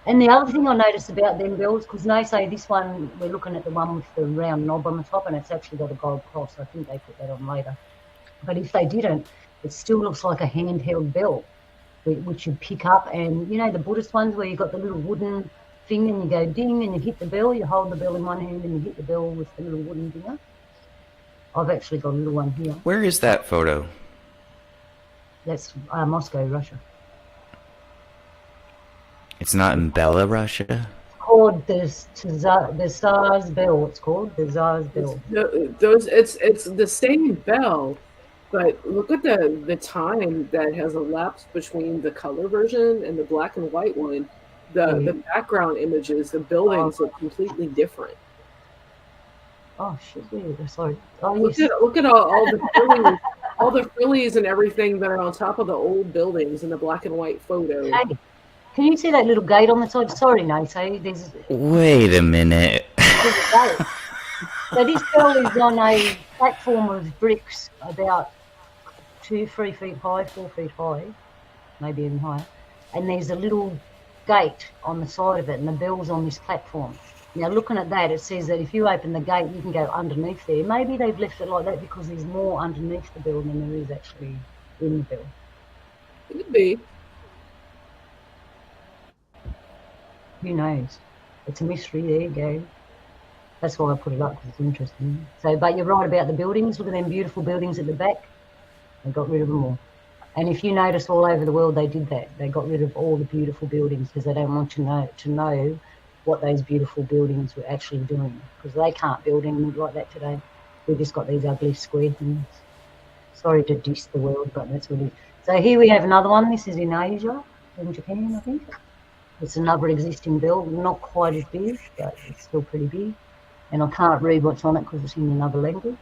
And the other thing I noticed about them bells, because they say this one, we're looking at the one with the round knob on the top, and it's actually got a gold cross. I think they put that on later. But if they didn't, it still looks like a handheld bell, which you pick up. And you know the Buddhist ones where you've got the little wooden thing and you go ding and you hit the bell, you hold the bell in one hand and you hit the bell with the little wooden dinger. I've actually got a little one here. Where is that photo? That's Moscow, Russia. It's not in Belarus? It's called the Tsar's bell. It's called the Tsar's bell. It's the same bell, but look at the time that has elapsed between the color version and the black and white one. The background images, the buildings look completely different. Oh shit! Yeah, sorry. Oh, look at all the buildings. all the frillies and everything that are on top of the old buildings in the black and white photo. Hey, can you see that little gate on the side? Sorry, Nate, there's Wait a minute. a gate. So this bell is on a platform of bricks about 2-3 feet high, 4 feet high, maybe even higher. And there's a little gate on the side of it, and the bell's on this platform. Now, looking at that, it says that if you open the gate, you can go underneath there. Maybe they've left it like that because there's more underneath the bell than there is actually in the bell. Could be. Who knows? It's a mystery. There you go. That's why I put it up, because it's interesting. So, but you're right about the buildings. Look at them beautiful buildings at the back. They got rid of them all. And if you notice, all over the world, they did that. They got rid of all the beautiful buildings because they don't want you to know what those beautiful buildings were actually doing, because they can't build anything like that today. We've just got these ugly square things. Sorry to diss the world, but that's what it is. So here we have another one. This is in Asia, in Japan, I think. It's another existing bell, not quite as big, but it's still pretty big. And I can't read what's on it because it's in another language.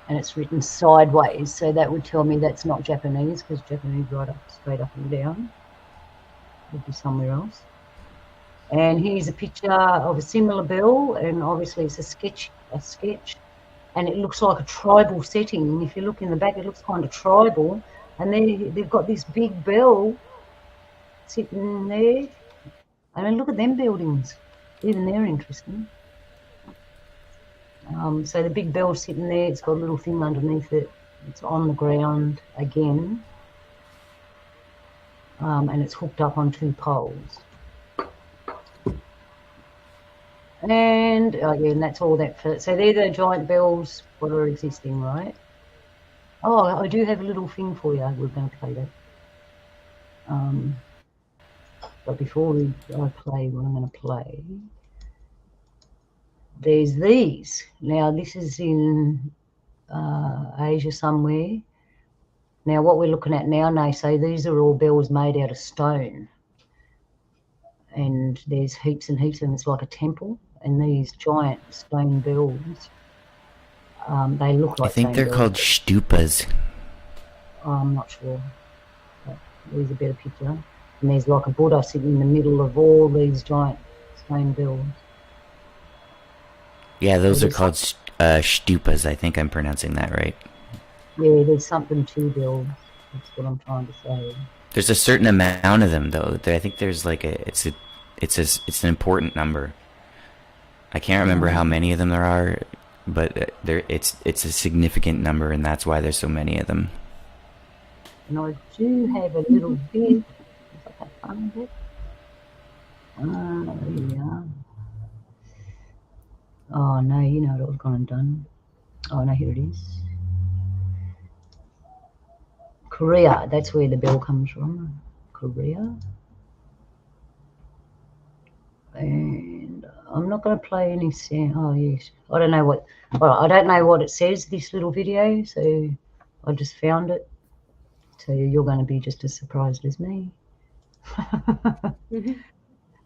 And it's written sideways, so that would tell me that's not Japanese, because Japanese right up, straight up and down. It would be somewhere else. And here's a picture of a similar bell, and obviously it's a sketch, and it looks like a tribal setting. And if you look in the back, it looks kind of tribal. And they've got this big bell sitting there. I mean, look at them buildings. Even they're interesting. So the big bell's sitting there. It's got a little thing underneath it. It's on the ground again. And it's hooked up on 2 poles. And and that's all that. So they're the giant bells that are existing, right? Oh, I do have a little thing for you. We're going to play that. But before I play what I'm going to play, there's these. Now this is in Asia somewhere. Now what we're looking at now, they say these are all bells made out of stone. And there's heaps and heaps of them. It's like a temple. And these giant stone bells, they look like I think they're bells. called stupas. I'm not sure. But there's a better picture. And there's like a Buddha sitting in the middle of all these giant stone bells. Yeah, those are called stupas. I think I'm pronouncing that right. Yeah, there's something to bells. That's what I'm trying to say. There's a certain amount of them, though. I think there's like it's an important number. I can't remember how many of them there are, but it's a significant number, and that's why there's so many of them. And I do have a little bit. If I can find it. Here we are. Oh no, you know what I've gone and done. Oh no, here it is. Korea, that's where the bell comes from. Korea. And I'm not going to play any sound. Oh yes, I don't know what. Well, I don't know what it says, this little video. So I just found it. So you're going to be just as surprised as me.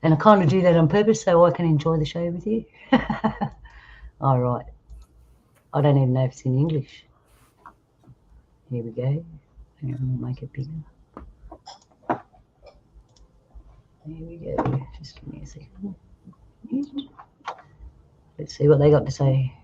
And I kind of do that on purpose so I can enjoy the show with you. All right. I don't even know if it's in English. Here we go. Hang on, we'll make it bigger. There we go. Just give me a second. Let's see what they got to say.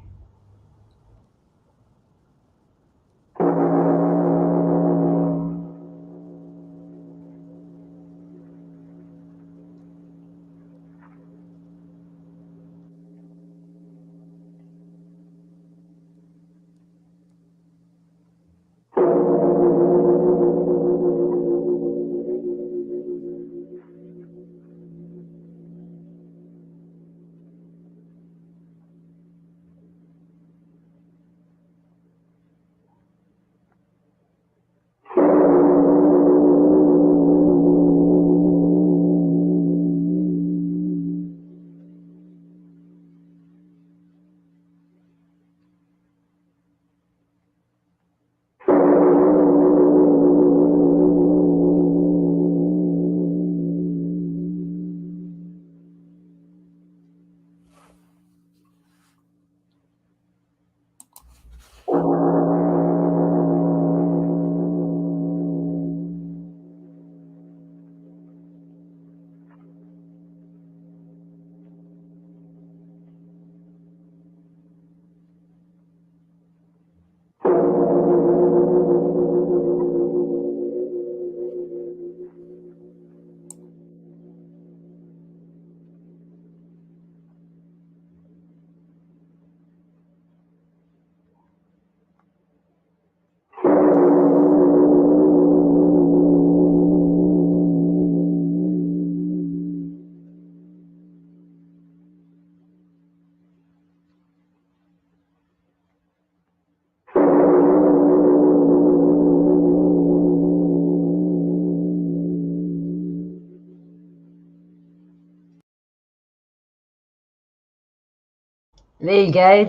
There you go.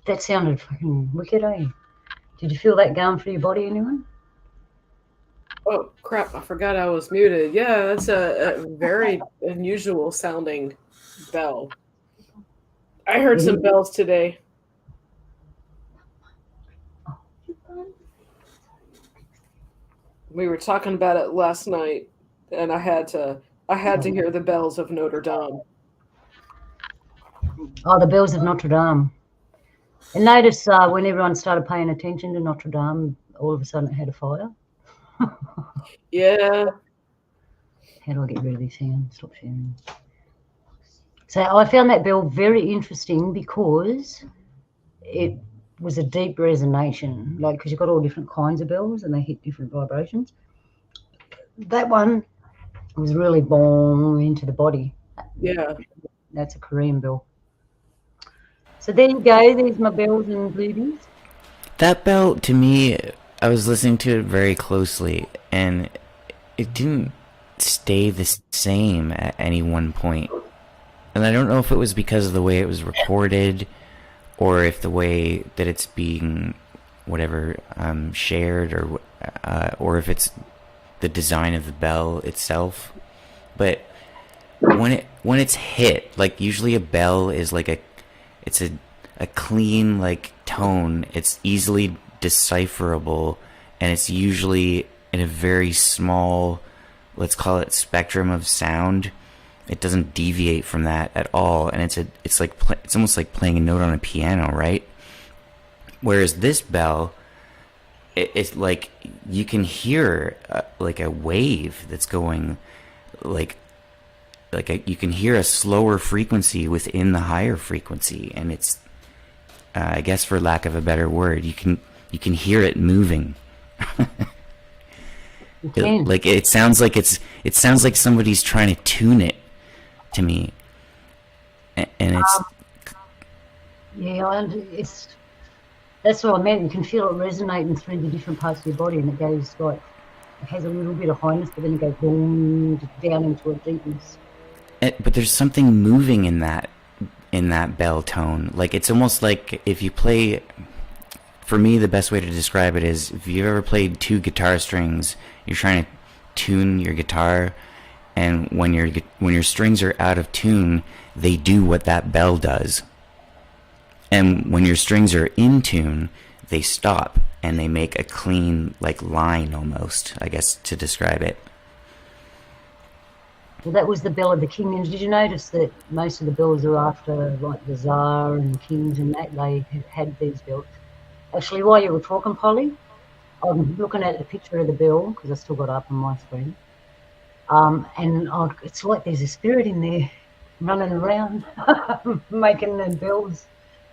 That sounded fucking wicked, eh? Did you feel that going through your body, anyone? Oh crap! I forgot I was muted. Yeah, that's a very unusual sounding bell. I heard some bells today. We were talking about it last night, and I had to hear the bells of Notre Dame. Oh, the bells of Notre Dame. And notice when everyone started paying attention to Notre Dame, all of a sudden it had a fire. Yeah. How do I get rid of this hand? Stop sharing. So I found that bell very interesting because it was a deep resonation, like because you've got all different kinds of bells and they hit different vibrations. That one was really boom into the body. Yeah. That's a Korean bell. So there you go. There's my bells and bluebies. That bell, to me, I was listening to it very closely, and it didn't stay the same at any one point. And I don't know if it was because of the way it was recorded, or if the way that it's being, whatever, shared, or if it's the design of the bell itself. But when it's hit, like usually a bell is like it's a clean like tone. It's easily decipherable, and it's usually in a very small, let's call it, spectrum of sound. It doesn't deviate from that at all, and it's almost like playing a note on a piano, right? Whereas this bell, it's like you can hear like a wave that's going you can hear a slower frequency within the higher frequency, and it's I guess, for lack of a better word, you can hear it moving. It sounds like somebody's trying to tune it to me, and it's that's what I meant. You can feel it resonating through the different parts of your body, and it goes like it has a little bit of highness, but then it goes boom down into a deepness. But there's something moving in that bell tone. Like it's almost like if you play. For me, the best way to describe it is if you've ever played two guitar strings, you're trying to tune your guitar, and when your strings are out of tune, they do what that bell does. And when your strings are in tune, they stop and they make a clean like line almost, I guess, to describe it. Well, that was the bell of the king. And did you notice that most of the bells are after like the Tsar and kings and that they had these bells? Actually, while you were talking, Polly, I'm looking at the picture of the bell because I still got it up on my screen. It's like there's a spirit in there running around making the bells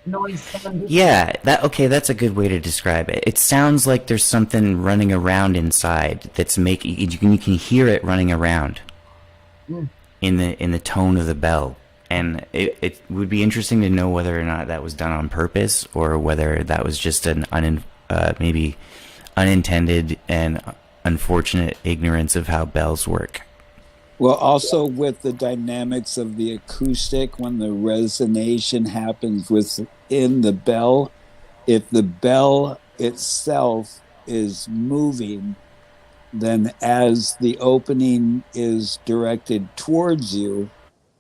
noise. Yeah, that's a good way to describe it. It sounds like there's something running around inside that's making you can hear it running around in the tone of the bell. And it would be interesting to know whether or not that was done on purpose or whether that was just an maybe unintended and unfortunate ignorance of how bells work. Well, also with the dynamics of the acoustic, when the resonation happens within the bell, if the bell itself is moving, then as the opening is directed towards you,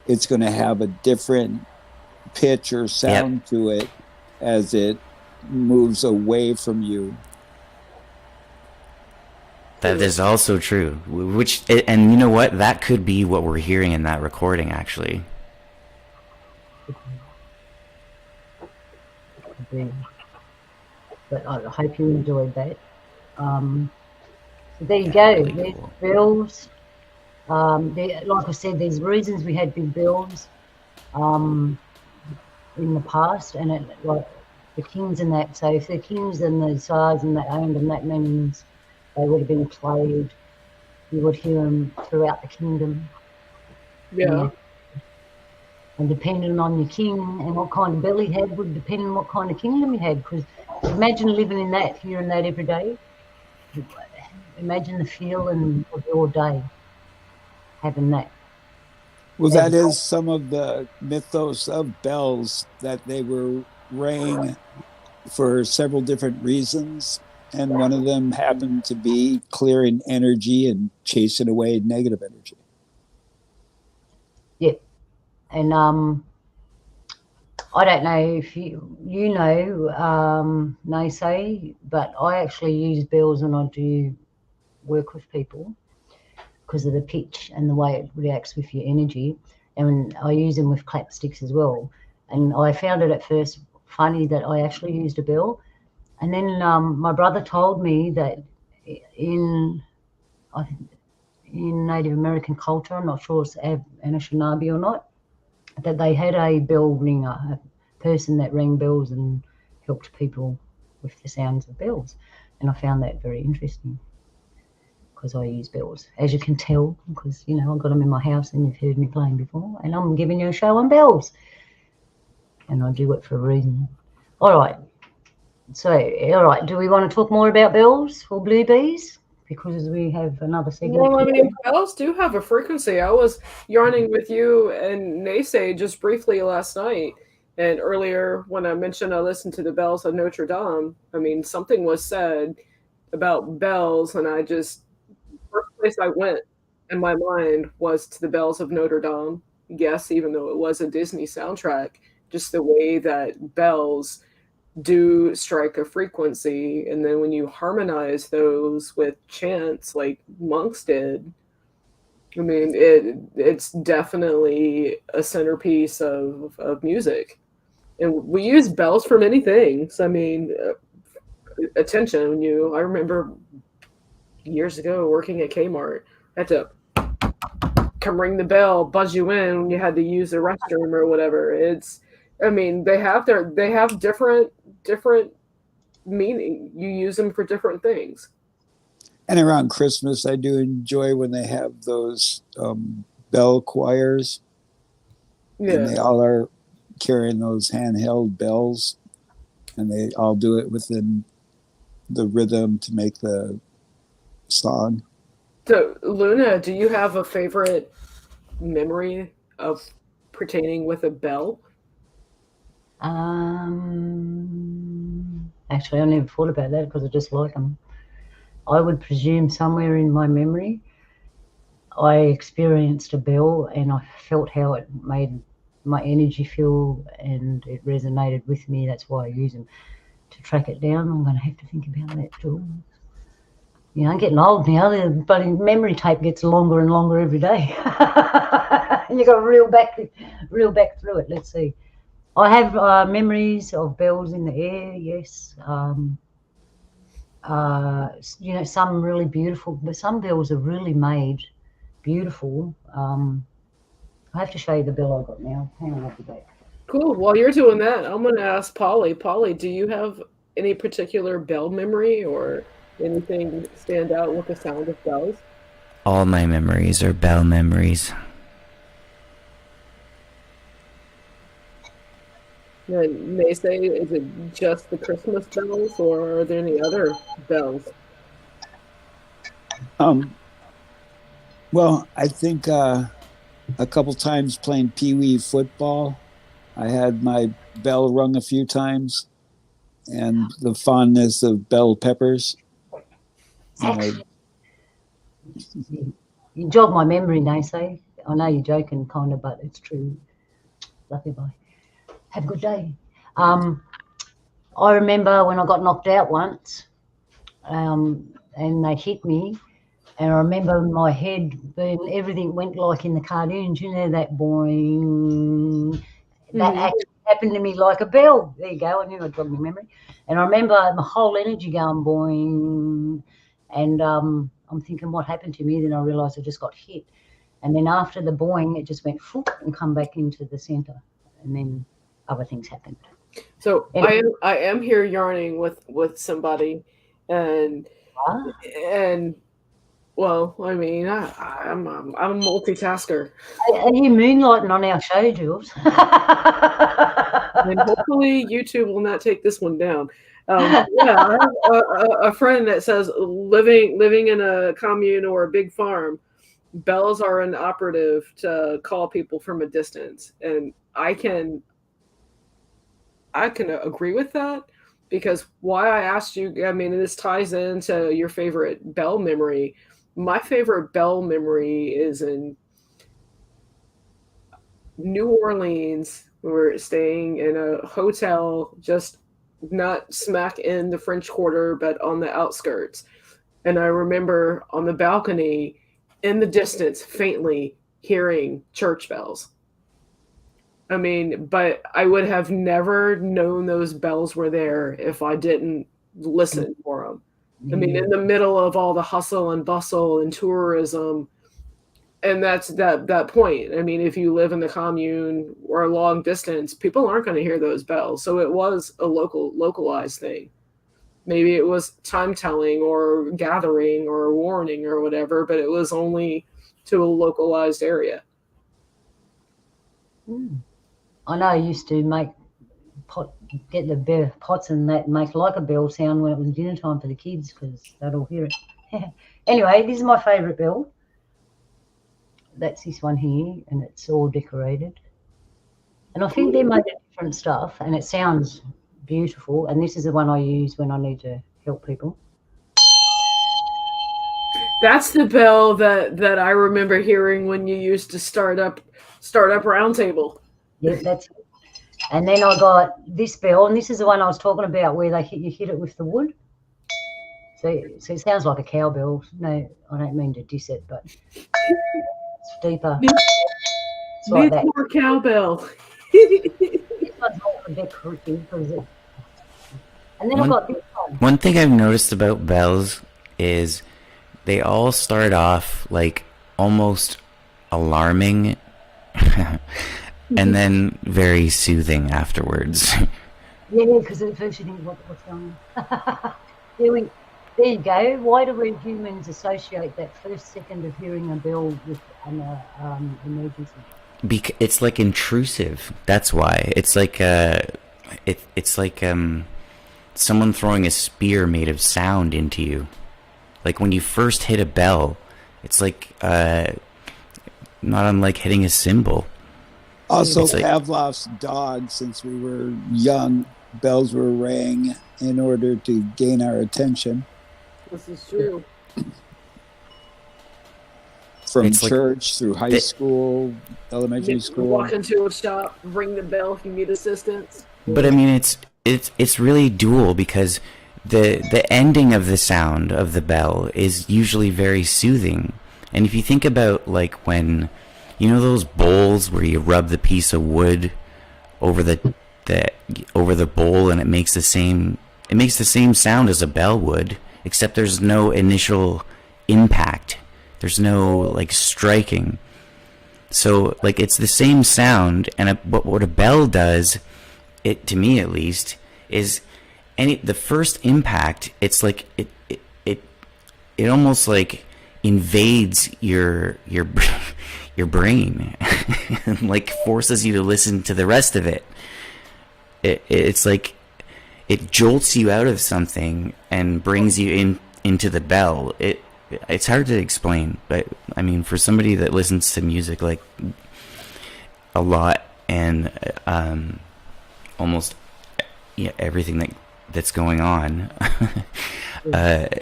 it's going to have a different pitch or sound to it as it moves away from you. That is also true. And you know what? That could be what we're hearing in that recording, actually. But I hope you enjoyed that. So there you go. Really There's cool. bells. Like I said, there's reasons we had big bells in the past, and like the kings and that. So if the kings and the Tsars and that owned them, that means they would have been played. You would hear them throughout the kingdom. Yeah. And depending on your king and what kind of bell he had would depend on what kind of kingdom he had. Because imagine living in that, hearing that every day. Imagine the feeling of your day having that. Well, that is some of the mythos of bells, that they were rang for several different reasons. And one of them happened to be clearing energy and chasing away negative energy. Yeah. And I don't know if you know, Naysay, but I actually use bells when I do work with people because of the pitch and the way it reacts with your energy. And I use them with clap sticks as well. And I found it at first funny that I actually used a bell. And then my brother told me that in Native American culture, I'm not sure it's Anishinaabe or not, that they had a bell ringer, a person that rang bells and helped people with the sounds of bells. And I found that very interesting because I use bells, as you can tell, because, you know, I've got them in my house and you've heard me playing before, and I'm giving you a show on bells. And I do it for a reason. All right. So, all right, do we want to talk more about bells or blue bees? Because we have another segment. Well, I mean, bells do have a frequency. I was yarning with you and Naysay just briefly last night. And earlier, when I mentioned I listened to the bells of Notre Dame, I mean, something was said about bells, and I just, first place I went in my mind was to the bells of Notre Dame. Yes, even though it was a Disney soundtrack, just the way that bells do strike a frequency, and then when you harmonize those with chants like monks did, I mean, it's definitely a centerpiece of music. And we use bells for many things. I mean, attention, I remember years ago working at Kmart, I had to come ring the bell, buzz you in when you had to use the restroom or whatever. I mean, they have different meaning. You use them for different things. And around Christmas, I do enjoy when they have those bell choirs. Yeah. And they all are carrying those handheld bells, and they all do it within the rhythm to make the song. So, Luna, do you have a favorite memory of pertaining with a bell? Actually, I never thought about that because I just like them. I would presume somewhere in my memory, I experienced a bell and I felt how it made my energy feel, and it resonated with me. That's why I use them. To track it down, I'm going to have to think about that too. You know, I'm getting old now, the bloody memory tape gets longer and longer every day. You got to reel back through it. Let's see. I have memories of bells in the air, yes. You know, some really beautiful, but some bells are really made beautiful. I have to show you the bell I got now. Hang on, I'll be back. Cool. While you're doing that, I'm going to ask Polly. Polly, do you have any particular bell memory or anything stand out with the sound of bells? All my memories are bell memories. And they say, is it just the Christmas bells, or are there any other bells? Well, I think a couple times playing Pee-wee football, I had my bell rung a few times, and the fondness of bell peppers. You jog my memory, Naysay. I know you're joking, kind of, but it's true. Love you, bye. Have a good day. I remember when I got knocked out once, and they hit me, and I remember my head everything went like in the cartoons, you know, that boing. That actually happened to me like a bell. There you go. I knew I'd got my memory. And I remember my whole energy going boing, and I'm thinking, what happened to me? Then I realised I just got hit. And then after the boing, it just went whoop and come back into the centre. And then other things happened. So I am here yarning with somebody, and well, I mean, I'm a multitasker. Are you moonlighting on our show, Jules? And hopefully YouTube will not take this one down. Yeah, I have a friend that says living in a commune or a big farm, bells are an operative to call people from a distance, and I can agree with that, because why I asked you, I mean, this ties into your favorite bell memory. My favorite bell memory is in New Orleans. We were staying in a hotel just not smack in the French Quarter, but on the outskirts. And I remember on the balcony in the distance, faintly hearing church bells. I mean, but I would have never known those bells were there if I didn't listen for them. I mean, in the middle of all the hustle and bustle and tourism, and that's that point. I mean, if you live in the commune or a long distance, people aren't going to hear those bells. So it was a localized thing. Maybe it was time telling or gathering or warning or whatever, but it was only to a localized area. I know I used to get the pots and that make like a bell sound when it was dinner time for the kids, because they'd all hear it. Anyway, this is my favourite bell. That's this one here, and it's all decorated. And I think they're made of different stuff, and it sounds beautiful. And this is the one I use when I need to help people. That's the bell that I remember hearing when you used to start up Roundtable. Yeah, that's it. And then I got this bell, and this is the one I was talking about, where you hit it with the wood. So it sounds like a cowbell. No, I don't mean to diss it, but it's deeper. It's like that. More cowbell. This one's more a bit creepy because it. And then I've got this one. One thing I've noticed about bells is they all start off like almost alarming and then very soothing afterwards. Yeah, because at first you think, what's going on? There you go. Why do we humans associate that first second of hearing a bell with an emergency? It's like intrusive. That's why. It's like it's like someone throwing a spear made of sound into you. Like when you first hit a bell, it's like not unlike hitting a cymbal. Also, It's like- Pavlov's dog, since we were young, bells were rang in order to gain our attention. This is true. From It's like- church through high school, elementary You school. walk into a shop, ring the bell if you need assistance. But I mean, it's really dual, because the ending of the sound of the bell is usually very soothing. And if you think about like when, you know, those bowls where you rub the piece of wood over the bowl and it makes the same sound as a bell would, except there's no initial impact. There's no like striking. So like it's the same sound, and what a bell does, it to me at least, is the first impact. It's like it almost like invades your brain and like forces you to listen to the rest of it. It's like it jolts you out of something and brings you into the bell. It's hard to explain, but I mean, for somebody that listens to music like a lot and almost everything that's going on, I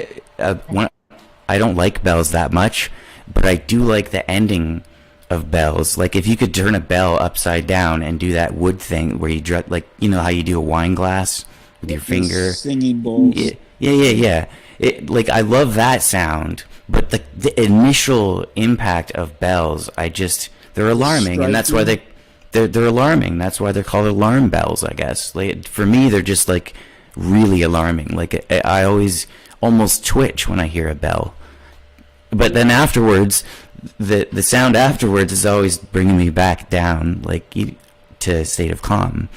don't like bells that much, but I do like the ending of bells. Like if you could turn a bell upside down and do that wood thing where you like, you know how you do a wine glass with your finger, Singing bowls. yeah. Like I love that sound, but the initial impact of bells, they're alarming, and that's why they're alarming. That's why they're called alarm bells, I guess. Like for me, they're just like really alarming. Like I always almost twitch when I hear a bell, but then afterwards, the sound afterwards is always bringing me back down, like to a state of calm.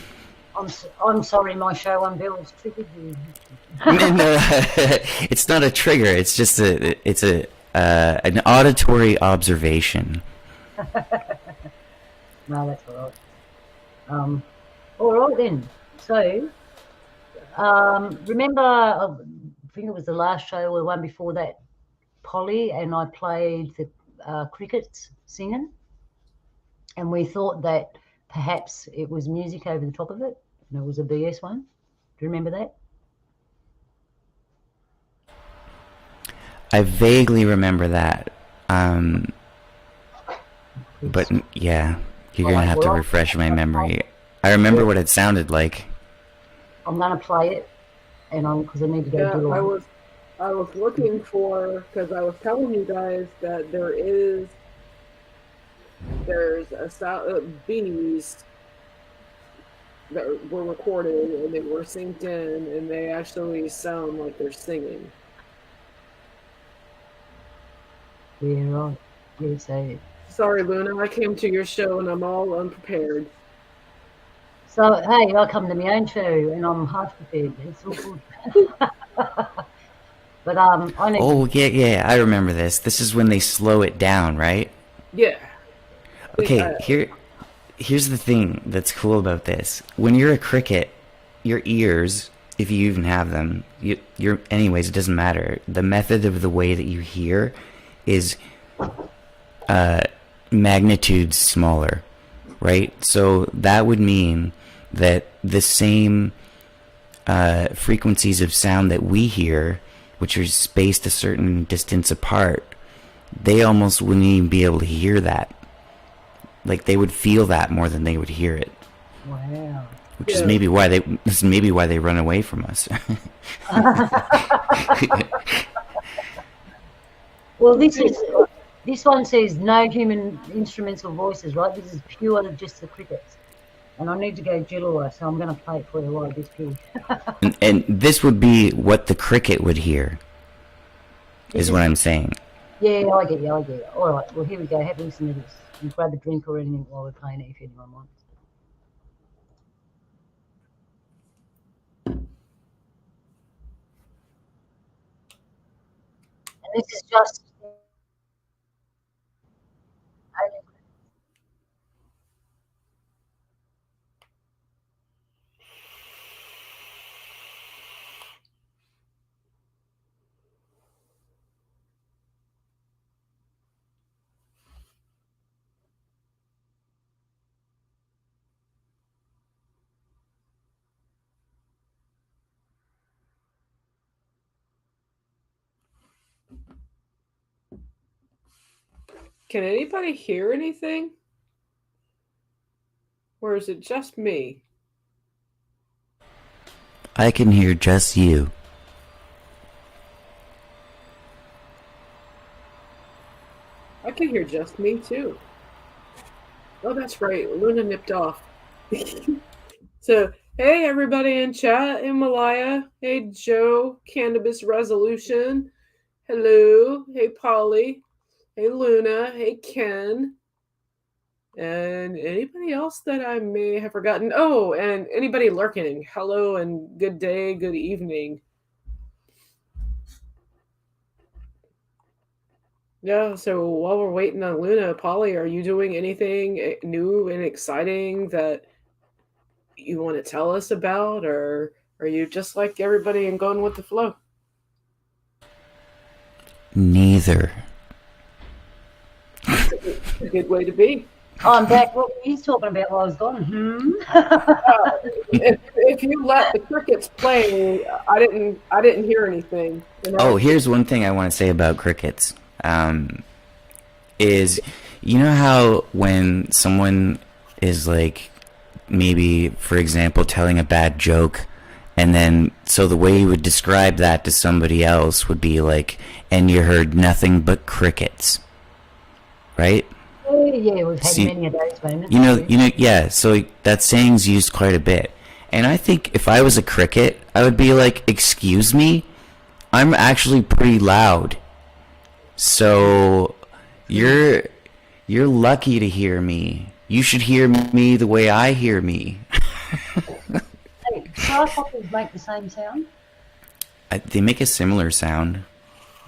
I'm sorry, my show on bells triggered you. No, it's not a trigger. It's just an auditory observation. No, that's all right. All right then. So, remember, I think it was the last show or the one before that, Polly and I played the crickets singing, and we thought that perhaps it was music over the top of it, and it was a BS one. Do you remember that? I vaguely remember that. But yeah, you're gonna have to refresh my memory. I remember what it sounded like. I'm gonna play it, and because I need to go Yeah, do it. I was looking for, because I was telling you guys that there's bees that were recorded and they were synced in, and they actually sound like they're singing. Yeah, right. Yeah, so Sorry, Luna, I came to your show and I'm all unprepared. hey, I come to my own show and I'm half prepared. It's all good. But I need. Oh yeah, I remember this. This is when they slow it down, right? Yeah. Okay, here's the thing that's cool about this. When you're a cricket, your ears, if you even have them, anyways, it doesn't matter. The method of the way that you hear is magnitudes smaller, right? So that would mean that the same frequencies of sound that we hear, which are spaced a certain distance apart, they almost wouldn't even be able to hear that. Like, they would feel that more than they would hear it. Wow. Which is maybe why they run away from us. Well, this one says no human instruments or voices, right? This is pure just the crickets. And I need to go Gilloy, so I'm going to play it for you while I disappear. and this would be what the cricket would hear, is what I'm saying. Yeah, I get you. All right, well, here we go. Have a listen to this. And grab a drink or anything while we're playing it if anyone wants. And this is just... Can anybody hear anything? Or is it just me? I can hear just you. I can hear just me too. Oh, that's right. Luna nipped off. So, hey, everybody in chat, Himalaya. Hey, Joe, Cannabis Resolution. Hello. Hey, Polly. Hey, Luna. Hey, Ken. And anybody else that I may have forgotten? Oh, and anybody lurking. Hello and good day, good evening. Yeah, so while we're waiting on Luna, Polly, are you doing anything new and exciting that you want to tell us about, or are you just like everybody and going with the flow? Neither. A good way to be. I'm back. What were you talking about while I was gone? If you let the crickets play, I didn't hear anything. Oh, here's one thing I want to say about crickets. Is, you know how when someone is like, maybe, for example, telling a bad joke, and then, so the way you would describe that to somebody else would be like, and you heard nothing but crickets, right? Yeah, we've had many of those moments. Yeah, so that saying's used quite a bit. And I think if I was a cricket, I would be like, excuse me? I'm actually pretty loud. So you're lucky to hear me. You should hear me the way I hear me. Hey, grasshoppers make the same sound? They make a similar sound.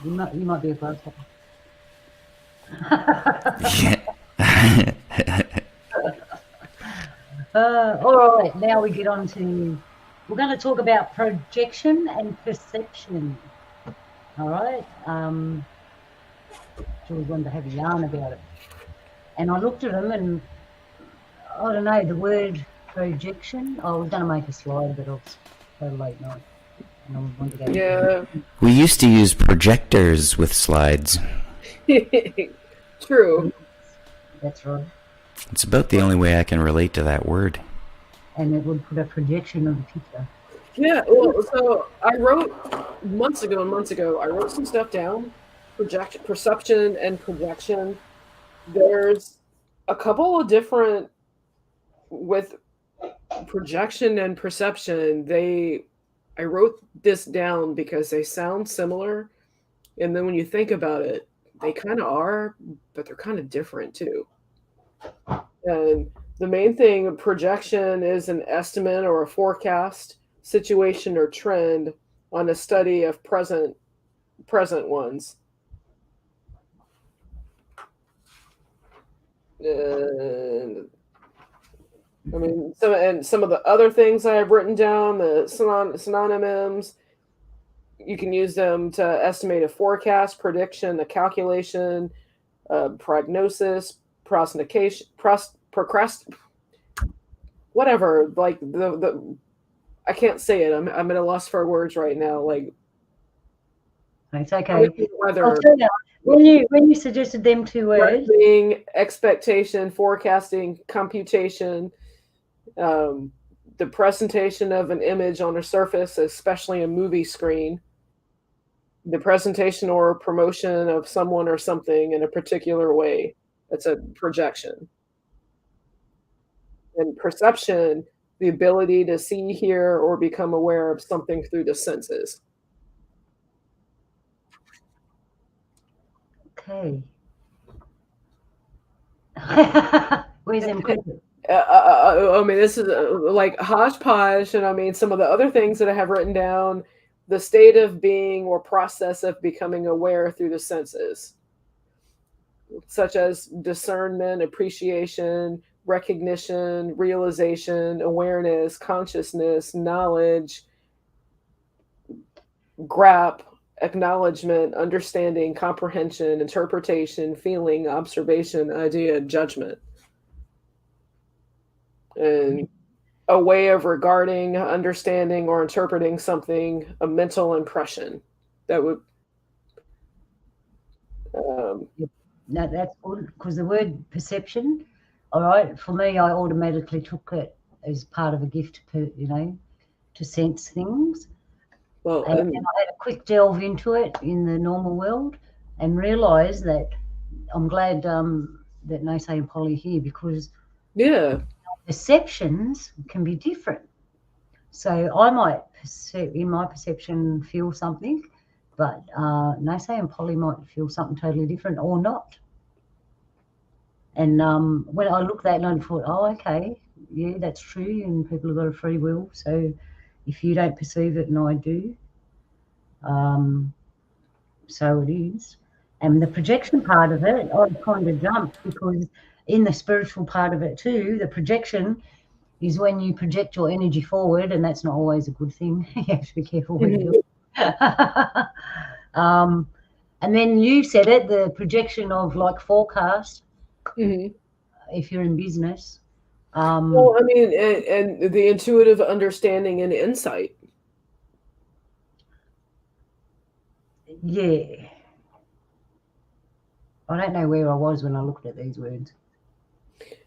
You might be a grasshopper. Yeah. All right, now we get on to... We're going to talk about projection and perception. All right. She always wanted to have a yarn about it. And I looked at them and, I don't know, the word projection, I was going to make a slide, but it was so late night. And I wanted to go. Yeah. We used to use projectors with slides. True. That's right. It's about the only way I can relate to that word. And it would put a projection of the picture. Yeah, well, so I wrote months ago, I wrote some stuff down. Perception and projection. There's a couple of different with projection and perception. I wrote this down because they sound similar, and then when you think about it, they kind of are, but they're kind of different too. And the main thing, projection is an estimate or a forecast, situation or trend on a study of present ones. And I mean, some of the other things I have written down, the synonyms, you can use them to estimate a forecast, prediction, a calculation, prognosis, whatever. Like the I can't say it. I'm at a loss for words right now. Like it's okay. Weather. When you suggested them two words, expectation, forecasting, computation, the presentation of an image on a surface, especially a movie screen, the presentation or promotion of someone or something in a particular way. That's a projection. And perception, the ability to see, hear, or become aware of something through the senses. Okay. Where's them cricket? I mean, this is like hodgepodge, and I mean, some of the other things that I have written down, the state of being or process of becoming aware through the senses, such as discernment, appreciation, recognition, realization, awareness, consciousness, knowledge, grasp, acknowledgement, understanding, comprehension, interpretation, feeling, observation, idea, judgment. And a way of regarding, understanding, or interpreting something, a mental impression that would. No, that's good, because the word perception, all right, for me, I automatically took it as part of a gift, to sense things. Well, and I had a quick delve into it in the normal world and realised that I'm glad that Nase and Polly are here, because perceptions can be different. So I might, in my perception, feel something, but Nase and Polly might feel something totally different or not. And when I looked at that, and I thought, oh, okay, yeah, that's true, and people have got a free will. So if you don't perceive it and I do, so it is. And the projection part of it, I kind of jumped, because in the spiritual part of it too, the projection is when you project your energy forward, and that's not always a good thing. You have to be careful when you do it. And then you said it, the projection of like forecast, if you're in business. Well, I mean, and the intuitive understanding and insight. Yeah. I don't know where I was when I looked at these words.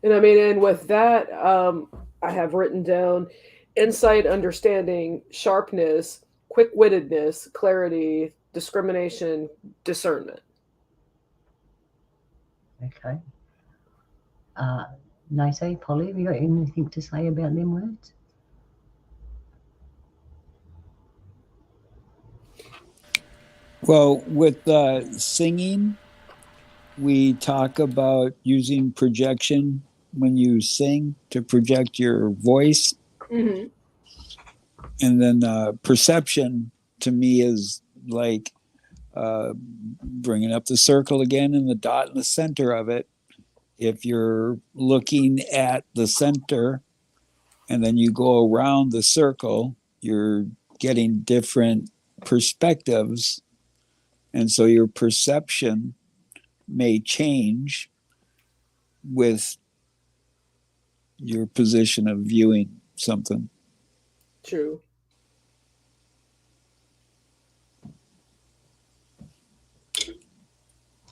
And I mean, and with that, I have written down insight, understanding, sharpness, quick-wittedness, clarity, discrimination, discernment. Okay. Nase, Polly, have you got anything to say about them words? Well, with singing, we talk about using projection when you sing to project your voice. Mm-hmm. And then perception to me is like bringing up the circle again and the dot in the center of it. If you're looking at the center and then you go around the circle, you're getting different perspectives. And so your perception may change with your position of viewing something. True.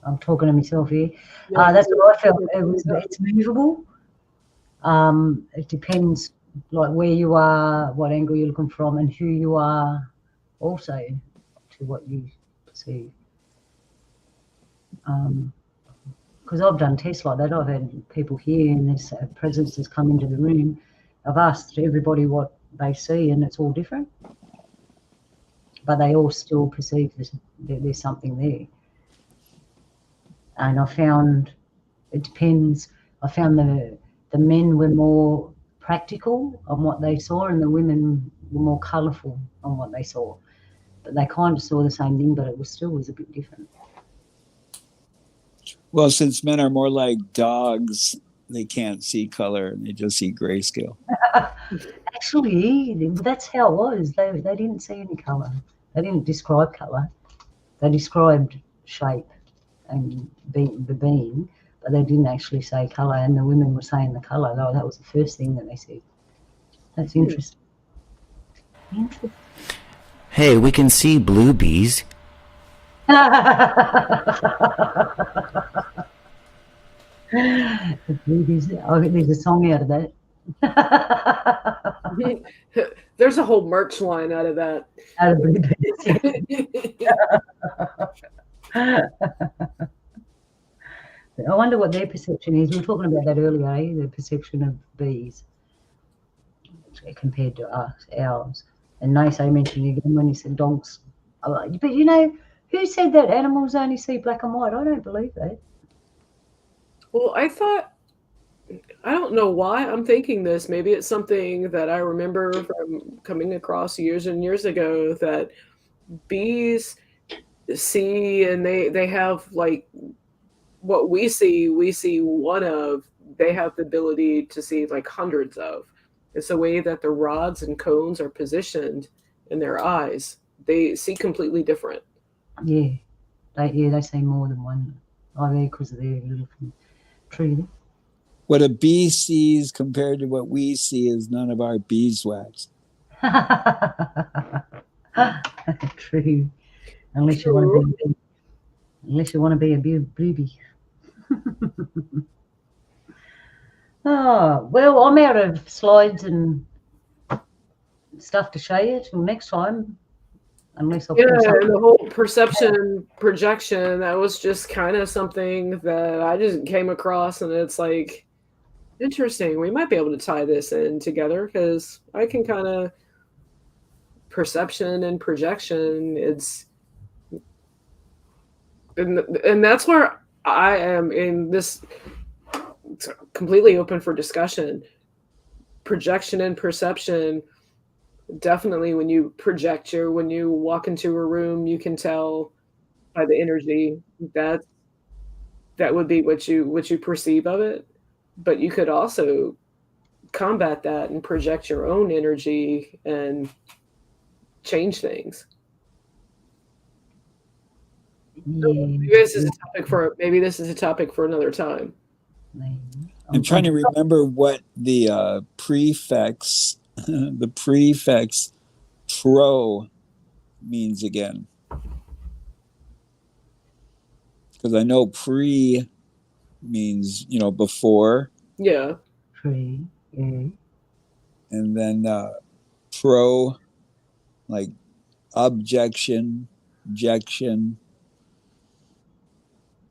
I'm talking to myself here. Yeah, That's what I felt. It's movable. It depends, like where you are, what angle you're looking from, and who you are, also, to what you perceive. Because I've done tests like that. I've had people here, and this presence has come into the room. I've asked everybody what they see, and it's all different, but they all still perceive there's something there. And I found it depends. I found the men were more practical on what they saw, and the women were more colourful on what they saw. But they kind of saw the same thing, but it was a bit different. Well, since men are more like dogs, they can't see color; they just see grayscale. Actually, that's how it was. They didn't see any colour. They didn't describe colour. They described shape and the being, but they didn't actually say colour. And the women were saying the colour. Oh, that was the first thing that they said. That's interesting. Interesting. Hey, we can see blue bees. Oh, there's a song out of that. There's a whole merch line out of that. Out of blue bees. I wonder what their perception is. We were talking about that earlier, eh? The perception of bees compared to ours. And Naso mentioned again when he said dogs. But you know, who said that animals only see black and white? I don't believe that. Well, I don't know why I'm thinking this. Maybe it's something that I remember from coming across years and years ago, that bees see, and they have, like, what we see one of, they have the ability to see like hundreds of. It's the way that the rods and cones are positioned in their eyes. They see completely different. Yeah, they see more than one. Because of their little tree. What a bee sees compared to what we see is none of our beeswax. True. Unless you want to be a booby. Oh, well, I'm out of slides and stuff to show you till next time. Unless and the whole perception projection, that was just kind of something that I just came across, and it's like, interesting. We might be able to tie this in together, because I can kind of, perception and projection, it's, and that's where I am in this. It's completely open for discussion. Projection and perception. Definitely, when you project when you walk into a room, you can tell by the energy that would be what you perceive of it. But you could also combat that and project your own energy and change things. Yeah. So maybe this is a topic for another time. I'm trying to remember what the prefix pro means again, because I know pre means before. Yeah. Pre. Yeah. And then pro, like objection.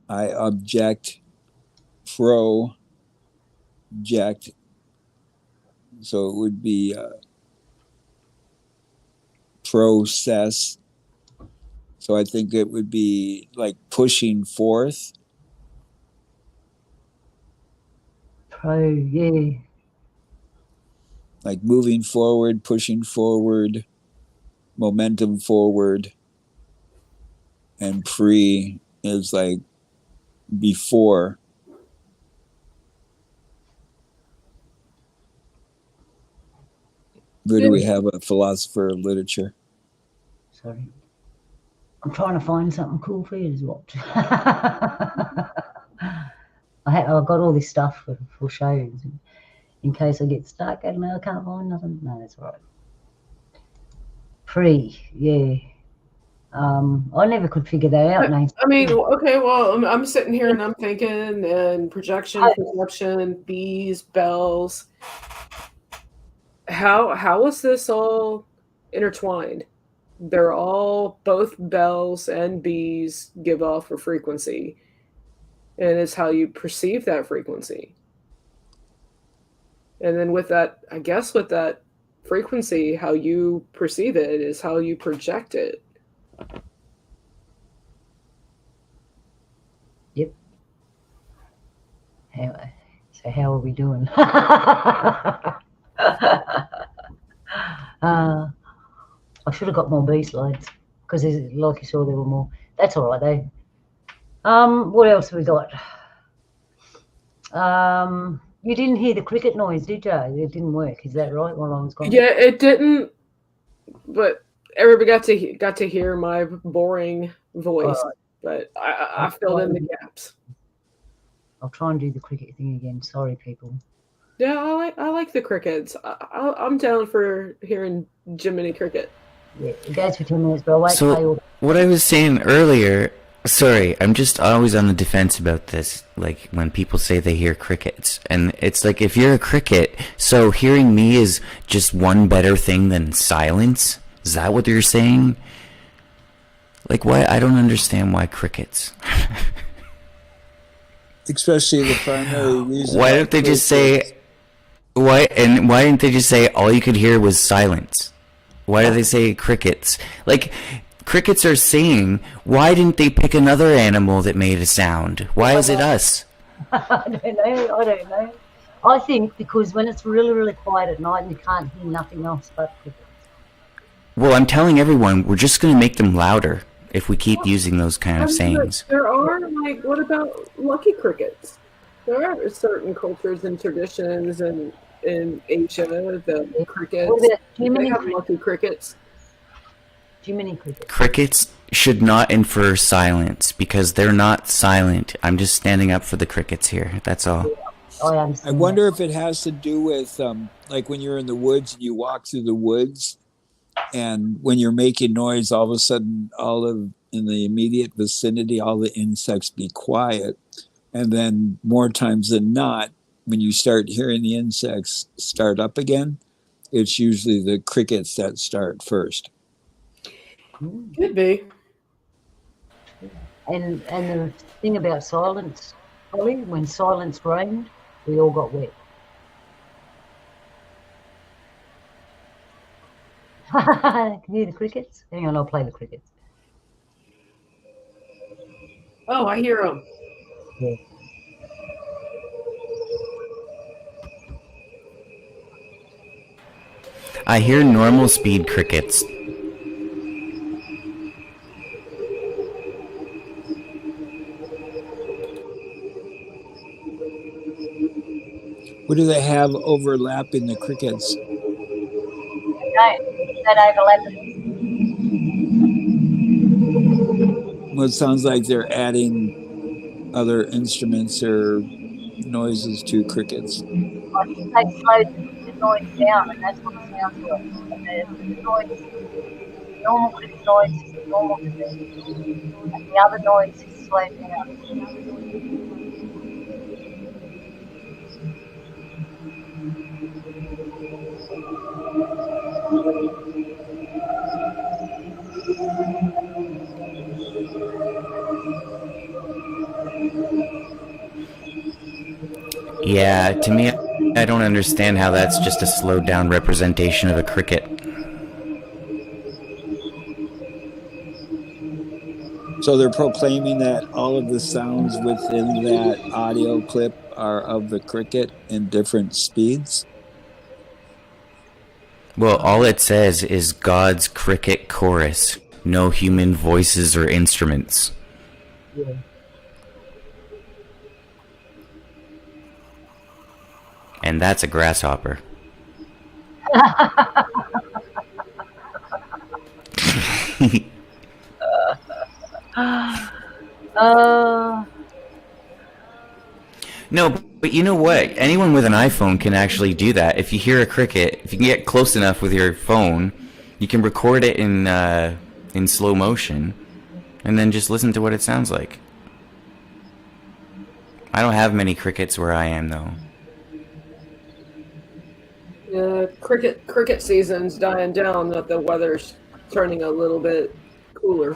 I object. Project. So it would be process. So I think it would be like pushing forth. Yeah. Like moving forward, pushing forward, momentum forward. And pre is like before. Where do we have a philosopher of literature? Sorry. I'm trying to find something cool for you to watch. I've got all this stuff for shows in case I get stuck and I can't find nothing. No, that's all right. Free, yeah. I never could figure that out. Nate. I mean, okay, well, I'm sitting here and I'm thinking, and projection, perception, bees, bells. How is this all intertwined? They're all, both bells and bees give off a frequency, and it's how you perceive that frequency. And then with that, I guess with that frequency, how you perceive it is how you project it. Yep. So how are we doing? I should have got more bee slides because, like you saw, there were more. That's all right though. What else have we got? You didn't hear the cricket noise, did you? It didn't work. Is that right? While I was gone. Yeah, it didn't. But everybody got to hear my boring voice. But I filled in the gaps. I'll try and do the cricket thing again. Sorry, people. Yeah, I like the crickets. I'm down for hearing Jiminy Cricket. Yeah, it goes for 10 minutes, but I'll wait to play all. What I was saying earlier, sorry, I'm just always on the defense about this, like when people say they hear crickets. And it's like, if you're a cricket, so hearing me is just one better thing than silence? Is that what you're saying? Like, why? I don't understand why crickets. Especially the primary reason. Why don't they just say... why didn't they just say all you could hear was silence? Why do they say crickets? Like, crickets are singing. Why didn't they pick another animal that made a sound? Why is it us? I don't know. I think because when it's really, really quiet at night and you can't hear nothing else but crickets. Well, I'm telling everyone, we're just going to make them louder if we keep using those kind of sayings. There are, like, what about lucky crickets? There are certain cultures and traditions and in Asia, the crickets. They have lucky crickets. Jiminy crickets. Crickets should not infer silence because they're not silent. I'm just standing up for the crickets here. That's all. I wonder if it has to do with like when you're in the woods and you walk through the woods, and when you're making noise, all of a sudden, in the immediate vicinity, all the insects be quiet, and then more times than not, when you start hearing the insects start up again, it's usually the crickets that start first. Could be. And the thing about silence, Holly, when silence reigned, we all got wet. Can you hear the crickets? Hang on, I'll play the crickets. Oh, I hear them. Yeah. I hear normal speed crickets. What do they have overlapping the crickets? That overlapping. Well, it sounds like they're adding other instruments or noises to crickets. I think they slowed the noise down, and that's what it sounds like. And the noise, normal cricket noise is normal to me, and the other noise is slowed down. Yeah, to me, I don't understand how that's just a slowed down representation of a cricket. So they're proclaiming that all of the sounds within that audio clip are of the cricket in different speeds? Well, all it says is God's cricket chorus. No human voices or instruments. Yeah. And that's a grasshopper. No, but you know what? Anyone with an iPhone can actually do that. If you hear a cricket, if you can get close enough with your phone, you can record it in slow motion, and then just listen to what it sounds like. I don't have many crickets where I am, though. Yeah, cricket season's dying down. That the weather's turning a little bit cooler.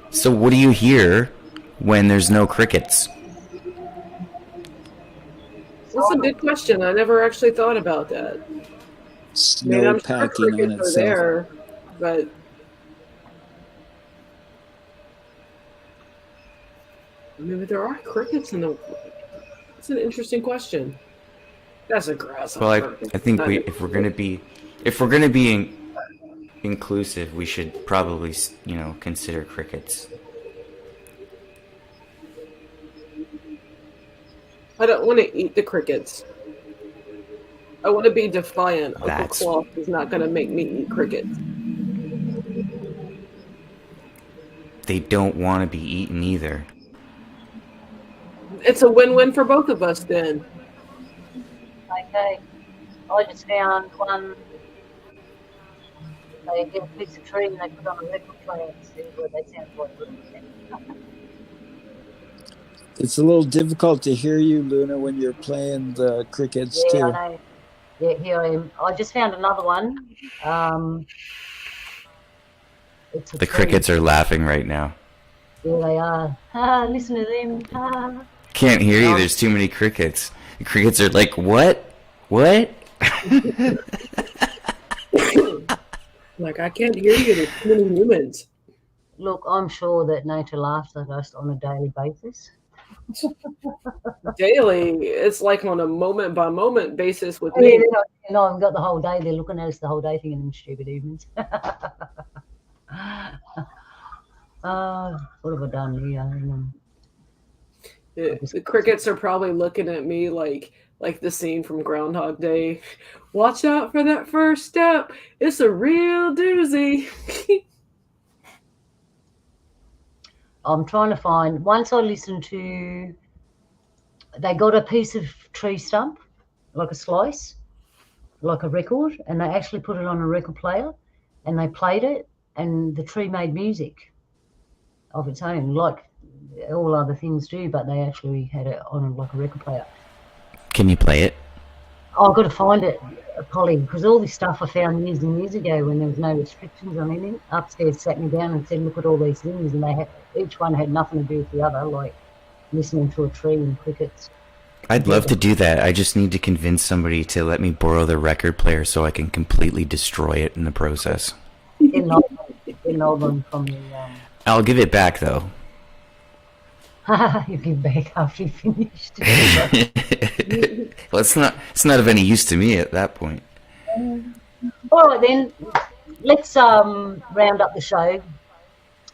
So what do you hear when there's no crickets? That's a good question. I never actually thought about that. I mean, Snow I'm sure packing on crickets are itself. there, but I mean, but there are crickets in the. It's an interesting question. That's a grasshopper. Well, I think if we're gonna be inclusive, we should probably consider crickets. I don't want to eat the crickets. I want to be defiant. Uncle That's- Cloth is not going to make me eat crickets. They don't want to be eaten either. It's a win-win for both of us then. Okay. I just found one. They get a piece of tree and they put on a record player and see what they sound like. It's a little difficult to hear you, Luna, when you're playing the crickets Yeah, too. I know. Yeah, here I am. I just found another one. It's a The tree. crickets are laughing right now. Yeah, they are. Ah, listen to them. Ah. Can't hear you. There's too many crickets. The crickets are like, what? What? Like, I can't hear you. There's too many humans. Look, I'm sure that nature laughs at us on a daily basis. Daily, it's like on a moment-by-moment basis with Yeah, me. I've got the whole day. They're looking at us the whole day thinking them stupid evenings. What have I done here? The crickets are probably looking at me like the scene from Groundhog Day. Watch out for that first step. It's a real doozy. I'm trying to find. Once I listened to, they got a piece of tree stump, like a slice, like a record, and they actually put it on a record player, and they played it, and the tree made music of its own, like all other things do, but they actually had it on like a record player. Can you play it? I've got to find it, Polly, because all this stuff I found years and years ago when there was no restrictions on anything. Upstairs sat me down and said, look at all these things, and they had, each one had nothing to do with the other, like listening to a tree and crickets. I'd love to do that. I just need to convince somebody to let me borrow the record player so I can completely destroy it in the process. Get an old one from the... I'll give it back, though. you give back after you finished. Well, it's not of any use to me at that point. All right, then. Let's round up the show.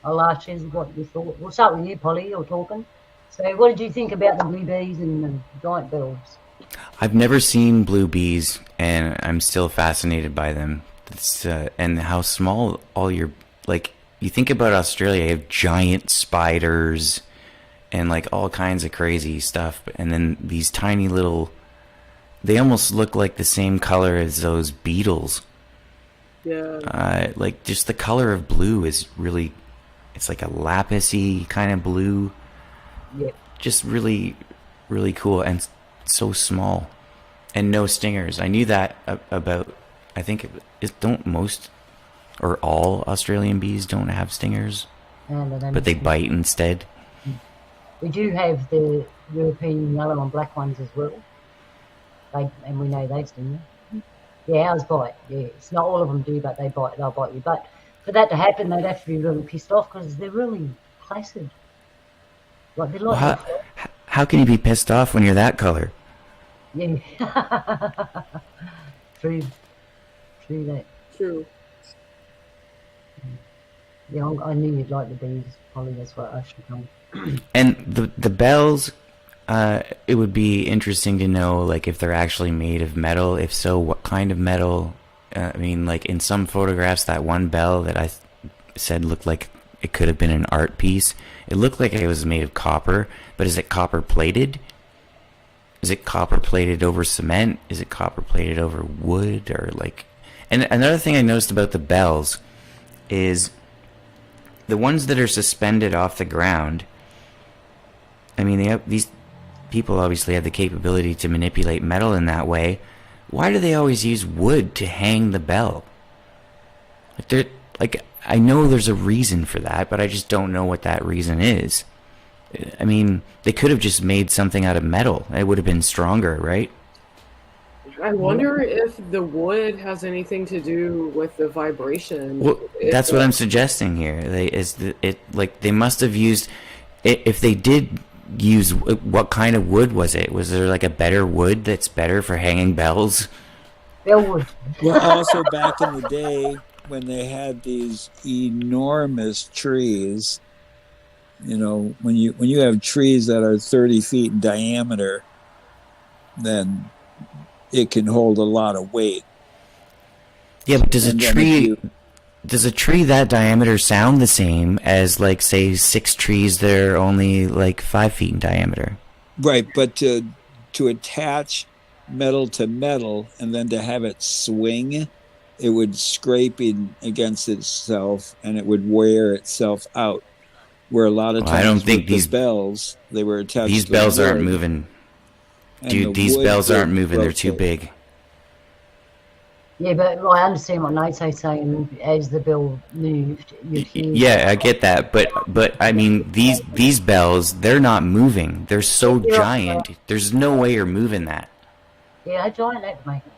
I'll ask you what you thought. We'll start with you, Polly. You're talking. So what did you think about the blue bees and the giant bells? I've never seen blue bees, and I'm still fascinated by them. It's, and how small all your... Like, you think about Australia, you have giant spiders and like all kinds of crazy stuff, and then these tiny little... They almost look like the same color as those beetles. Yeah. Like, just the color of blue is really... It's like a lapis-y kind of blue. Yeah. Just really, really cool, and so small. And no stingers. I knew that about... I think don't most or all Australian bees don't have stingers, but they bite instead. We do have the European yellow and black ones as well. And we know they sting you. Yeah, ours bite. Yeah, it's not all of them do, but they bite. They'll bite you. But for that to happen, they'd have to be really pissed off because they're really placid. Like they're like. Well, how can you be pissed off when you're that color? Yeah. True that. True. Yeah, I knew you'd like the bees, Polly. That's what I should come. And the bells, it would be interesting to know, like, if they're actually made of metal. If so, what kind of metal? I mean, like in some photographs, that one bell that I said looked like it could have been an art piece. It looked like it was made of copper, but is it copper plated? Is it copper plated over cement? Is it copper plated over wood? Or like, and another thing I noticed about the bells is the ones that are suspended off the ground. I mean, these people obviously have the capability to manipulate metal in that way. Why do they always use wood to hang the bell? Like, I know there's a reason for that, but I just don't know what that reason is. I mean, they could have just made something out of metal. It would have been stronger, right? I wonder if the wood has anything to do with the vibration. Well, that's what I'm suggesting here. They must have used, if they did use, what kind of wood was it? Was there like a better wood that's better for hanging bells? Bellwood. Well, also back in the day when they had these enormous trees, you know, when you have trees that are 30 feet in diameter, then it can hold a lot of weight. Yeah, but does a tree that diameter sound the same as, like, say, 6 trees that are only like 5 feet in diameter? Right, but to attach metal to metal and then to have it swing, it would scraping against itself and it would wear itself out. Where a lot of times I don't think these bells, they were attached. These to bells the aren't wood, moving. Dude, these bells aren't moving. They're too big. Yeah, but I understand what Nate's saying. As the bell moved, you'd hear. Yeah, I get that, but I mean, these bells, they're not moving. They're so giant. There's no way you're moving that. Yeah, a giant that make it.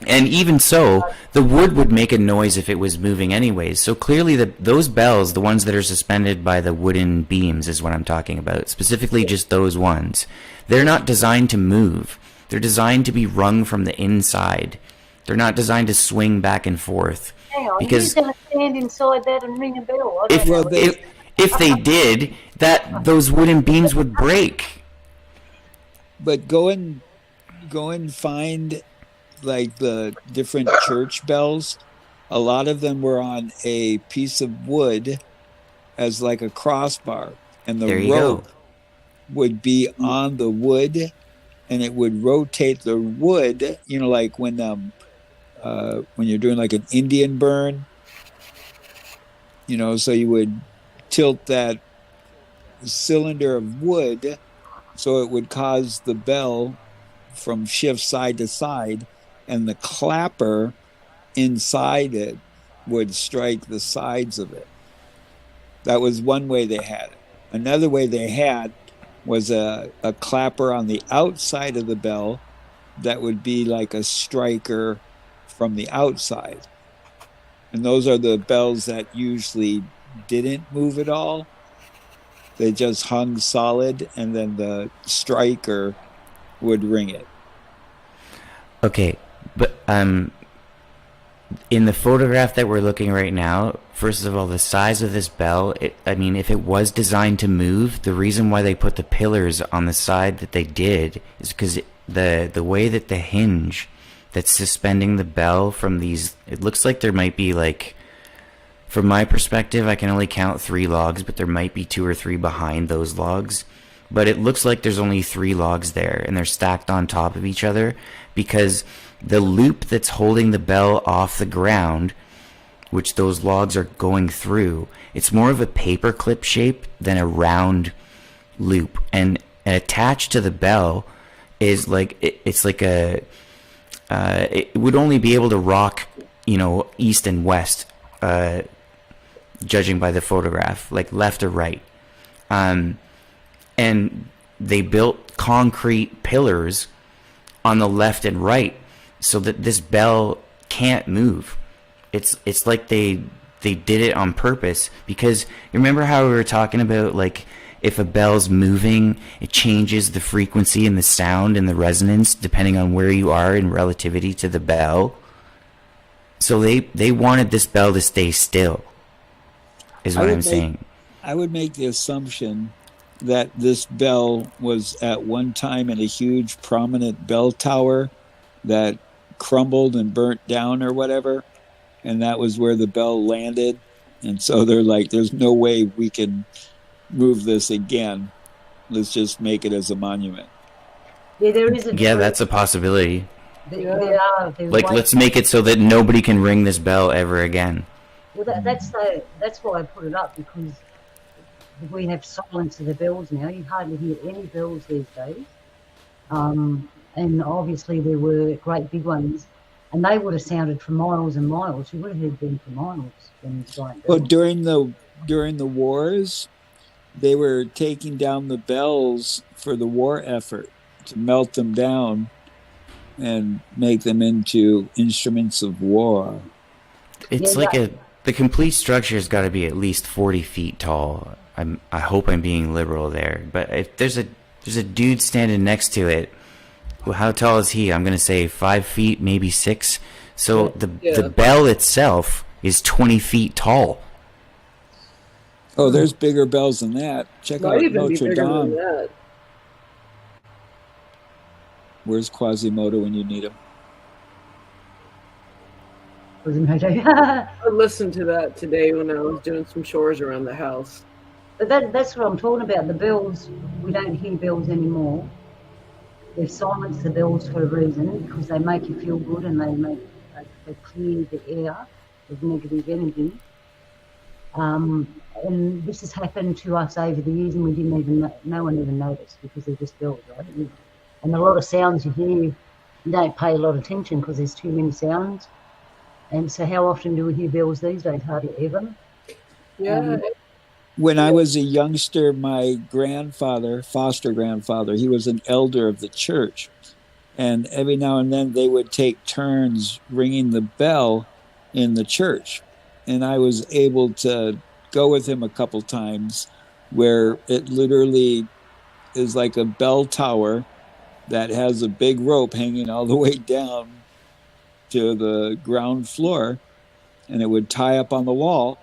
And even so, the wood would make a noise if it was moving anyways. So clearly those bells, the ones that are suspended by the wooden beams is what I'm talking about. Specifically just those ones. They're not designed to move. They're designed to be rung from the inside. They're not designed to swing back and forth. Hang on, because who's going to stand inside that and ring a bell? If they did, those wooden beams would break. But go and find like the different church bells. A lot of them were on a piece of wood as like a crossbar, and the rope would be on the wood, and it would rotate the wood. You know, like when you're doing like an Indian burn. You know, so you would tilt that cylinder of wood, so it would cause the bell from shift side to side, and the clapper inside it would strike the sides of it. That was one way they had it. Another way they had was a clapper on the outside of the bell that would be like a striker from the outside. And those are the bells that usually didn't move at all. They just hung solid, and then the striker would ring it. Okay, but in the photograph that we're looking right now, first of all, the size of this bell, if it was designed to move, the reason why they put the pillars on the side that they did is because the way that the hinge that's suspending the bell from these, it looks like there might be, like, from my perspective, I can only count 3 logs, but there might be 2 or 3 behind those logs. But it looks like there's only 3 logs there, and they're stacked on top of each other, because the loop that's holding the bell off the ground, which those logs are going through, it's more of a paper clip shape than a round loop. And attached to the bell is like, it's like it would only be able to rock, east and west, judging by the photograph, like left or right. And they built concrete pillars on the left and right so that this bell can't move. It's like they did it on purpose, because you remember how we were talking about, like, if a bell's moving, it changes the frequency and the sound and the resonance depending on where you are in relativity to the bell. So they wanted this bell to stay still, is what I'm saying. I would make the assumption that this bell was at one time in a huge prominent bell tower that crumbled and burnt down or whatever, and that was where the bell landed, And so they're like, there's no way we can move this again. Let's just make it as a monument. Yeah, there is a Yeah, degree. that's a possibility. There are. There's Like, let's make it so that nobody can ring this bell ever again. Well, that's why I put it up, because we have silence of the bells now. You hardly hear any bells these days. And obviously there were great big ones, and they would have sounded for miles and miles. You would have heard them for miles. Well, during the wars, they were taking down the bells for the war effort to melt them down and make them into instruments of war. It's the complete structure's got to be at least 40 feet tall. I hope I'm being liberal there, but if there's a dude standing next to it, well, how tall is he? I'm gonna say 5 feet, maybe 6. So the bell itself is 20 feet tall. Oh, there's bigger bells than that. Check out Notre Dame. Where's Quasimodo when you need him? I listened to that today when I was doing some chores around the house. But that's what I'm talking about. The bells, we don't hear bells anymore. They've silenced the bells for a reason, because they make you feel good, and they clear the air of negative energy. And this has happened to us over the years, and we didn't even no one even noticed, because they're just bells, right? And a lot of sounds you hear, you don't pay a lot of attention because there's too many sounds. And so how often do we hear bells these days? Hardly ever. Yeah. When I was a youngster, my foster grandfather, he was an elder of the church. And every now and then they would take turns ringing the bell in the church. And I was able to go with him a couple times, where it literally is like a bell tower that has a big rope hanging all the way down to the ground floor, and it would tie up on the wall.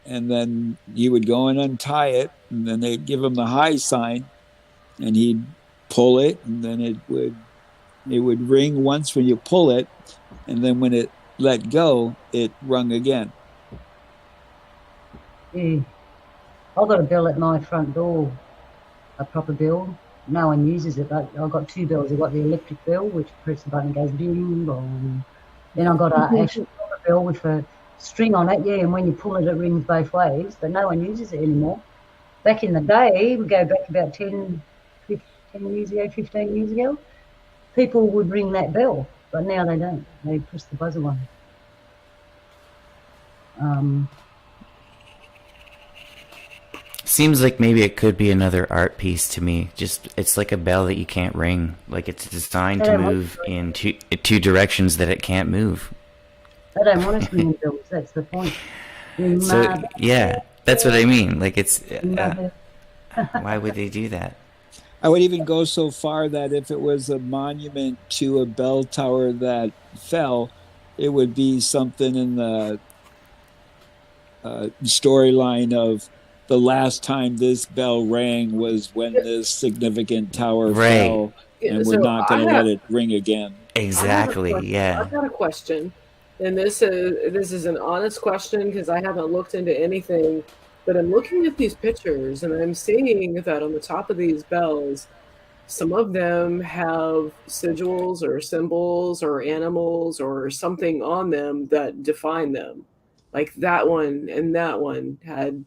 And then he would go and untie it, and then they'd give him the high sign, and he'd pull it, and then it would ring once when you pull it, and then when it let go, it rung again. Yeah. I've got a bell at my front door, a proper bell. No one uses it, but I've got 2 bells. I've got the electric bell, which press the button, goes ding dong. Then I've got an actual proper bell with a string on it, and when you pull it, it rings both ways, but no one uses it anymore. Back in the day, we go back about 10 years ago, 15 years ago, people would ring that bell, but now they don't. They press the buzzer one. Seems like maybe it could be another art piece to me. Just, it's like a bell that you can't ring. Like, it's designed to move in two directions that it can't move. They don't want us ringing bells. That's the point. So yeah, that's what I mean. Like, it's why would they do that? I would even go so far that if it was a monument to a bell tower that fell, it would be something in the storyline of the last time this bell rang was when this significant tower fell, and we're not going to let it ring again. Exactly. Yeah. I've got a question, and this is an honest question, because I haven't looked into anything, but I'm looking at these pictures and I'm seeing that on the top of these bells, some of them have sigils or symbols or animals or something on them that define them. Like that one and that one had,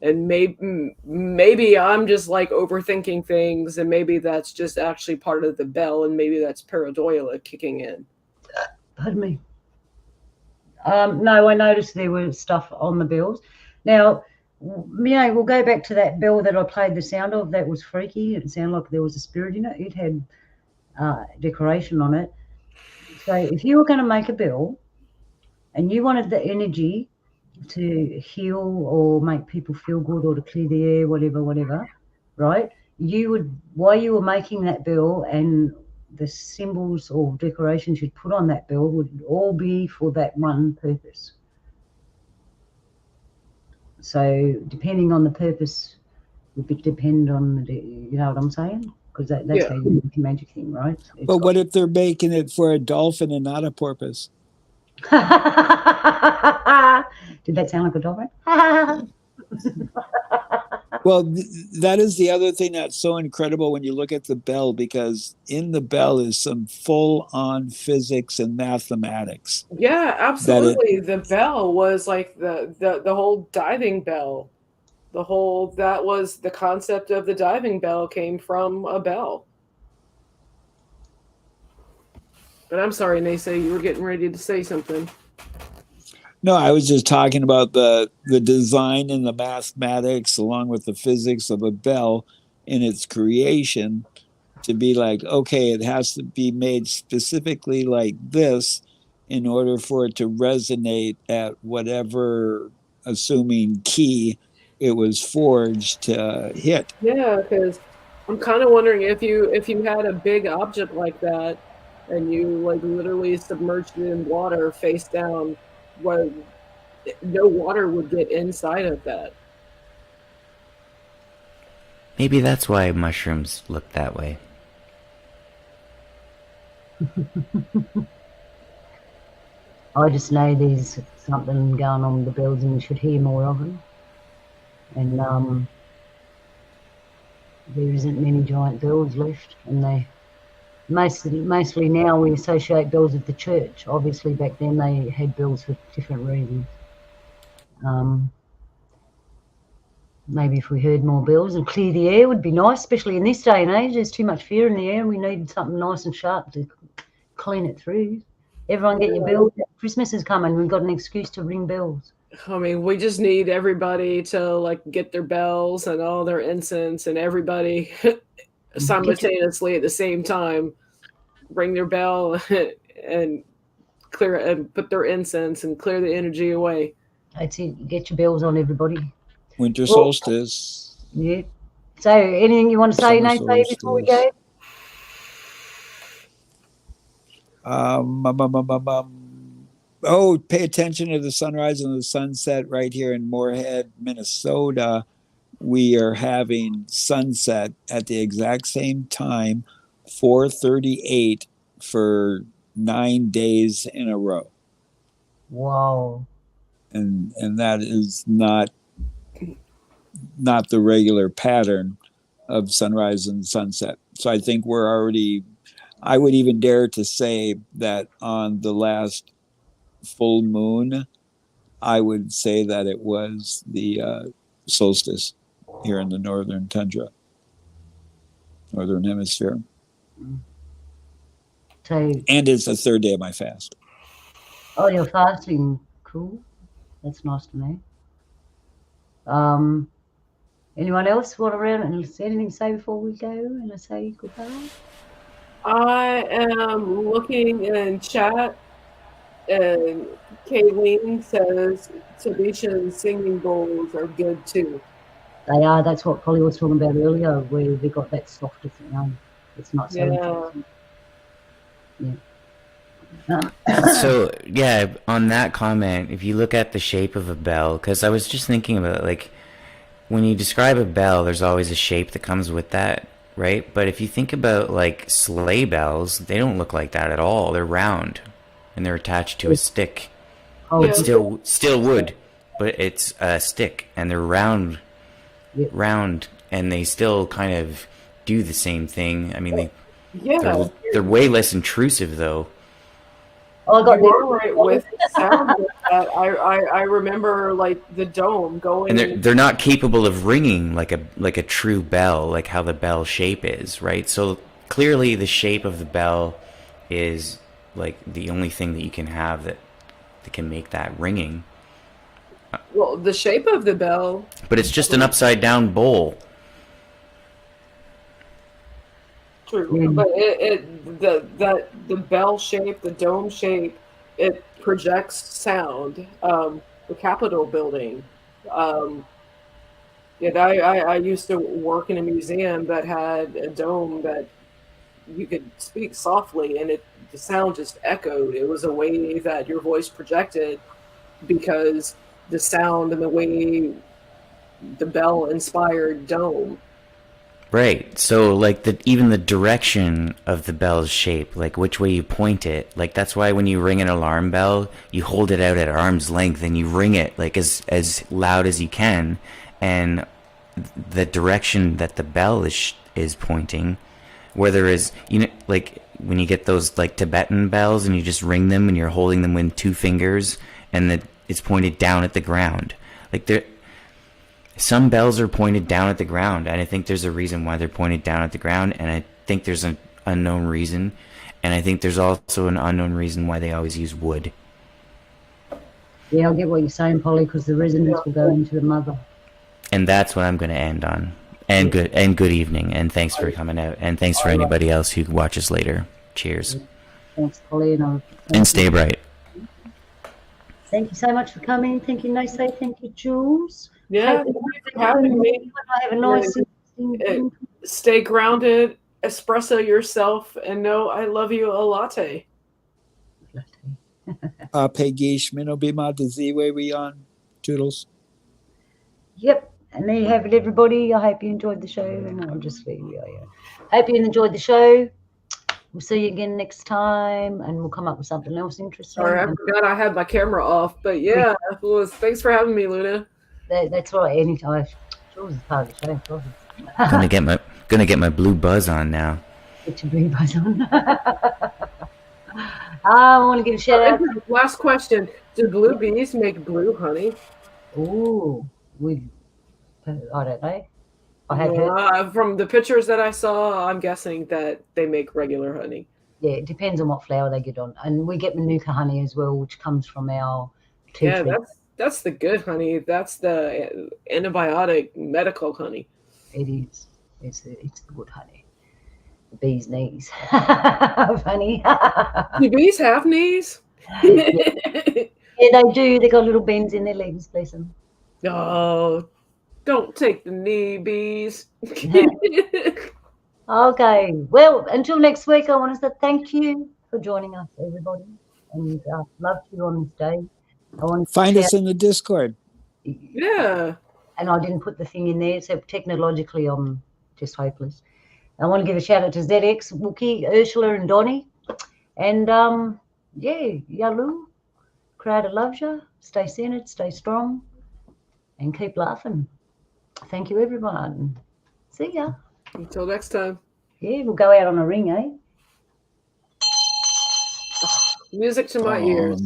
and maybe I'm just like overthinking things, and maybe that's just actually part of the bell, and maybe that's pareidolia kicking in. Pardon me. No, I noticed there was stuff on the bells. Now, we'll go back to that bell that I played the sound of. That was freaky. It sounded like there was a spirit in it. It had decoration on it. So if you were going to make a bell and you wanted the energy to heal or make people feel good or to clear the air, whatever, right? While you were making that bell, and the symbols or decorations you'd put on that bell would all be for that one purpose. So depending on the purpose would depend on you know what I'm saying? Because that's how you make a magic thing, right? But what if they're making it for a dolphin and not a porpoise? Did that sound like a dolphin? Well, that is the other thing that's so incredible when you look at the bell, because in the bell is some full on physics and mathematics Yeah, that it, absolutely. The bell was like the whole diving bell. The whole that was the concept of the diving bell came from a bell. But I'm sorry, Nasa, you were getting ready to say something. no, I was just talking about the design and the mathematics along with the physics of a bell in its creation, to be like, okay, it has to be made specifically like this in order for it to resonate at whatever assuming key it was forged to hit. Yeah, because I'm kind of wondering if you had a big object like that and you like literally submerged it in water face down, what no water would get inside of that. Maybe that's why mushrooms look that way. I just know there's something going on with the bells and we should hear more of them. And there isn't many giant bells left, and they mostly now we associate bells with the church. Obviously back then they had bells for different reasons. Maybe if we heard more bells and clear the air would be nice, especially in this day and age. There's too much fear in the air and we need something nice and sharp to clean it through. Everyone get your bells. Christmas is coming. We've got an excuse to ring bells. I mean, we just need everybody to like get their bells and all their incense, and everybody simultaneously at the same time ring their bell and clear and put their incense and clear the energy away. That's it. Get your bells on, everybody. Winter solstice. Yeah. So, anything you want to say, Summer Nathan, before we go? Oh, pay attention to the sunrise and the sunset right here in Moorhead, Minnesota. We are having sunset at the exact same time, 4:38 for 9 days in a row. Wow. And that is not the regular pattern of sunrise and sunset. So I think we're already, I would even dare to say that on the last full moon, I would say that it was the solstice here in the northern tundra, northern hemisphere. So, and it's the third day of my fast. Oh, you're fasting. Cool. That's nice to know. Anyone else want to round and anything to say before we go and I say goodbye? I am looking in chat, and Kayleen says Tahitian singing bowls are good too. They are. That's what Polly was talking about earlier, where they got that softer thing. It's not so interesting. Yeah. So yeah, on that comment, if you look at the shape of a bell, because I was just thinking about it, like when you describe a bell, there's always a shape that comes with that, right? But if you think about like sleigh bells, they don't look like that at all. They're round and they're attached to a stick. Oh, It's still wood, but it's a stick, and they're round, and they still kind of do the same thing. I mean, they're way less intrusive though. Oh, I got right with sound with that. I remember like the dome going, and they're not capable of ringing like a true bell, like how the bell shape is, right? So clearly, the shape of the bell is like the only thing that you can have that can make that ringing. Well, the shape of the bell, but it's just an upside down bowl. True, but the bell shape, the dome shape, it projects sound. The Capitol building. I used to work in a museum that had a dome that you could speak softly, and the sound just echoed. It was a way that your voice projected because the sound and the way the bell inspired dome. Right. So like even the direction of the bell's shape, like which way you point it, like that's why when you ring an alarm bell, you hold it out at arm's length and you ring it like as loud as you can, and the direction that the bell is pointing, whether is like when you get those like Tibetan bells and you just ring them and you're holding them with two fingers and it's pointed down at the ground. Like some bells are pointed down at the ground, and I think there's a reason why they're pointed down at the ground, and I think there's an unknown reason, and I think there's also an unknown reason why they always use wood. Yeah, I get what you're saying, Polly, because the resonance will go into the mother. And that's what I'm going to end on. And good evening, and thanks for coming out, and thanks for anybody else who watches later. Cheers. Thanks, Polly, and stay bright. Thank you so much for coming. Thank you, Naysaye. Thank you, Jules. Yeah, thanks for having me. Have a nice stay grounded, espresso yourself, and know I love you a latte. Pegish, Minobima, the Z-Way we on. Toodles. Yep. And there you have it, everybody. I hope you enjoyed the show. And I'll just leave you. Yeah. Hope you enjoyed the show. We'll see you again next time, and we'll come up with something else interesting. Sorry, I forgot I had my camera off, but yeah, thanks for having me, Luna. That's right. Anytime. Jules is part of the show. Gonna get my blue buzz on now. Get your blue buzz on. I want to give a shout out. Last question: do blue bees make blue honey? Ooh, I don't know. I have heard. From the pictures that I saw, I'm guessing that they make regular honey. Yeah, it depends on what flower they get on, and we get manuka honey as well, which comes from our tea tree. That's the good honey. That's the antibiotic medical honey. It is. It's the good honey. The bee's knees. Funny. Do bees have knees? Yeah, they do. They got little bends in their legs, bless them. Oh, don't take the knee, bees. Okay. Well, until next week, I want to say thank you for joining us, everybody, and love you on this day. I want to find us in the Discord. Yeah. And I didn't put the thing in there, so technologically I'm just hopeless. I want to give a shout out to ZX, Wookie, Ursula, and Donnie. And Yalu, crowd loves you. Stay centered, stay strong, and keep laughing. Thank you, everyone. See ya. Until next time. Yeah, we'll go out on a ring, eh? Music to my ears.